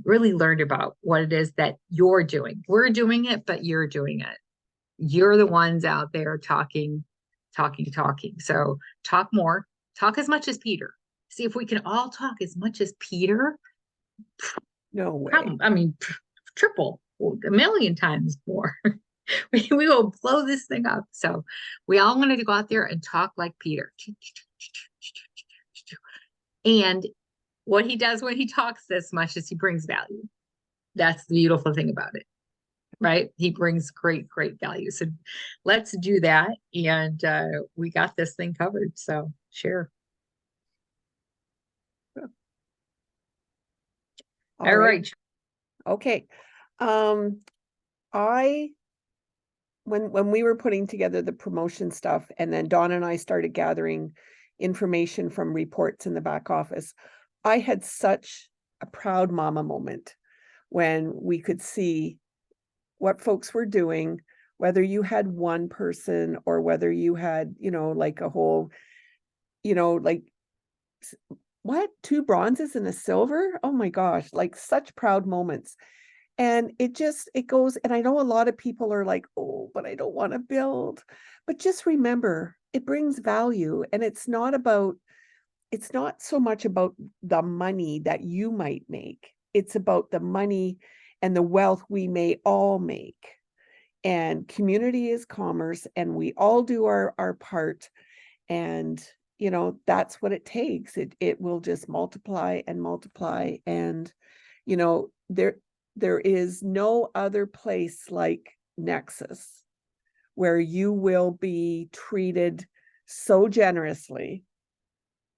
really learn about what it is that you're doing. We're doing it, but you're doing it. You're the ones out there talking. So talk more, talk as much as Peter. See if we can all talk as much as Peter. No way. I mean, triple, a million times more. We will blow this thing up. So we all wanted to go out there and talk like Peter. And what he does when he talks this much is he brings value. That's the beautiful thing about it, right? He brings great value. So let's do that. And we got this thing covered. So share. All right. Okay. When we were putting together the promotion stuff, and then Dawn and I started gathering information from reports in the back office, I had such a proud mama moment when we could see what folks were doing, whether you had one person or whether you had, like a whole, like what, 2 bronzes and a silver? Oh my gosh, like such proud moments. And it goes, and I know a lot of people are like, oh, but I don't want to build. But just remember, it brings value. And it's not so much about the money that you might make. It's about the money and the wealth we may all make. And community is commerce, and we all do our part. And, that's what it takes. It will just multiply and multiply. And, there is no other place like Nexus where you will be treated so generously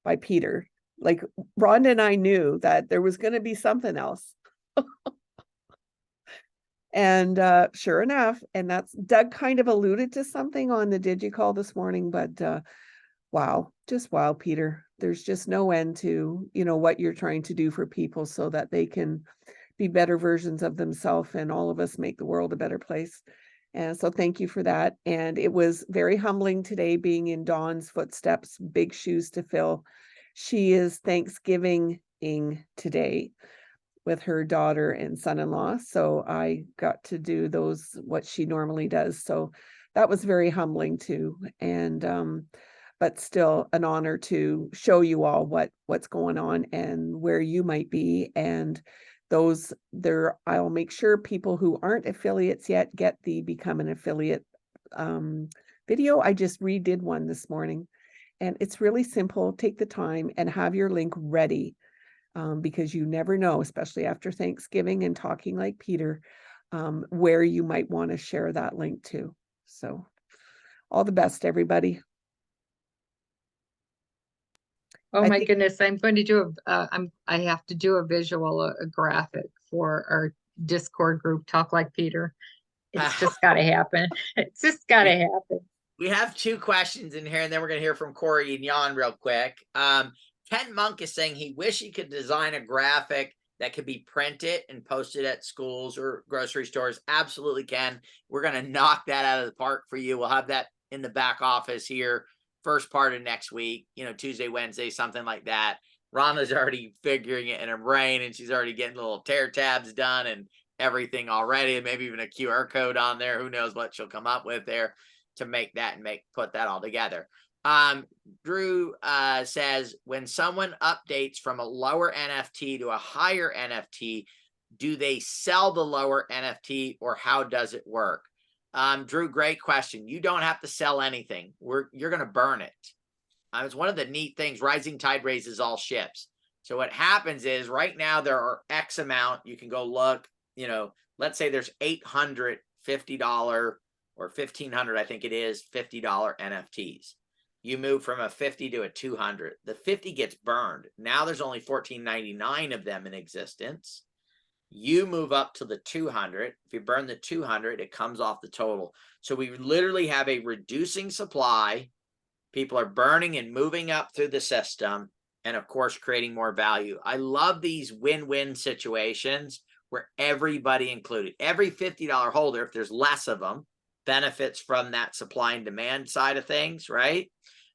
by Peter. Like Rhonda and I knew that there was going to be something else. And sure enough, and that's Doug kind of alluded to something on the DigiCall this morning, but wow, just wow, Peter. There's just no end to, what you're trying to do for people so that they can be better versions of themselves, and all of us make the world a better place. And so thank you for that. And it was very humbling today being in Dawn's footsteps, big shoes to fill. She is Thanksgiving-ing today with her daughter and son-in-law. So I got to do what she normally does. So that was very humbling too. And but still an honor to show you all what's going on and where you might be. And I'll make sure people who aren't affiliates yet get the become an affiliate video. I just redid one this morning, and it's really simple. Take the time and have your link ready, because you never know, especially after Thanksgiving and talking like Peter, where you might want to share that link to. So all the best, everybody. Oh my goodness, I'm going to do I have to do a visual, a graphic for our Discord group, Talk Like Peter. It's just got to happen. It's just got to happen. We have 2 questions in here, and then we're going to hear from Corey and Jan real quick. Ken Monk is saying he wish he could design a graphic that could be printed and posted at schools or grocery stores. Absolutely, Ken. We're going to knock that out of the park for you. We'll have that in the back office here first part of next week, Tuesday, Wednesday, something like that. Rhonda's already figuring it in her brain, and she's already getting little tear tabs done and everything already, and maybe even a QR code on there. Who knows what she'll come up with there to make that and put that all together. Drew says, when someone updates from a lower NFT to a higher NFT, do they sell the lower NFT, or how does it work? Drew, great question. You don't have to sell anything. You're going to burn it. It's one of the neat things. Rising tide raises all ships. So what happens is right now there are X amount. You can go look, let's say there's $850 or $1,500, I think it is, $50 NFTs. You move from a 50 to a 200. The 50 gets burned. Now there's only 1499 of them in existence. You move up to the 200. If you burn the 200, it comes off the total. So we literally have a reducing supply. People are burning and moving up through the system, and of course, creating more value. I love these win-win situations where everybody included, every $50 holder, if there's less of them, benefits from that supply and demand side of things, right?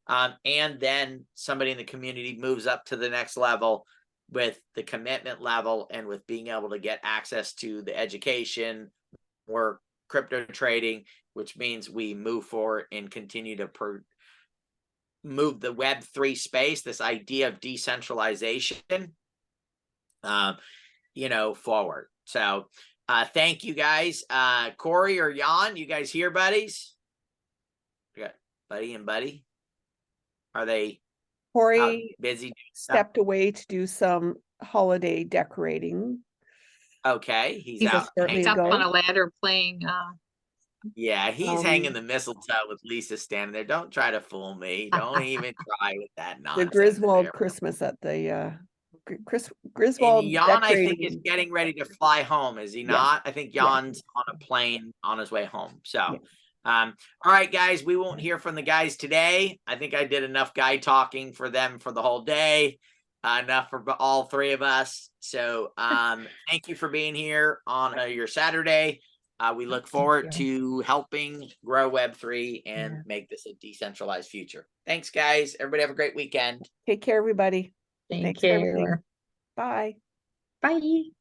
And then somebody in the community moves up to the next level with the commitment level and with being able to get access to the education or crypto trading, which means we move forward and continue to move the Web3 space, this idea of decentralization, forward. So thank you guys. Corey or Jan, you guys here, buddies? We got Buddy and Buddy. Are they Corey busy? stepped away to do some holiday decorating. Okay, he's He's out. he's up ago. on a ladder playing. Yeah, he's hanging the mistletoe with Lisa standing there. Don't try to fool me. Don't even try with that The nonsense. Griswold Christmas at the Griswold And Jan, I think, is decorating. getting ready to fly home, is he Yes. not? I think Jan's on a plane on his way home. So, all right, guys, we won't hear from the guys today. I think I did enough guy talking for them for the whole day. Enough for all three of us. So, thank you for being here on your Saturday. We look forward to helping grow Web3 and make this a decentralized future. Thanks, guys. Everybody have a great weekend. Take care, everybody. Thank Thanks for everything. you. Bye. Bye.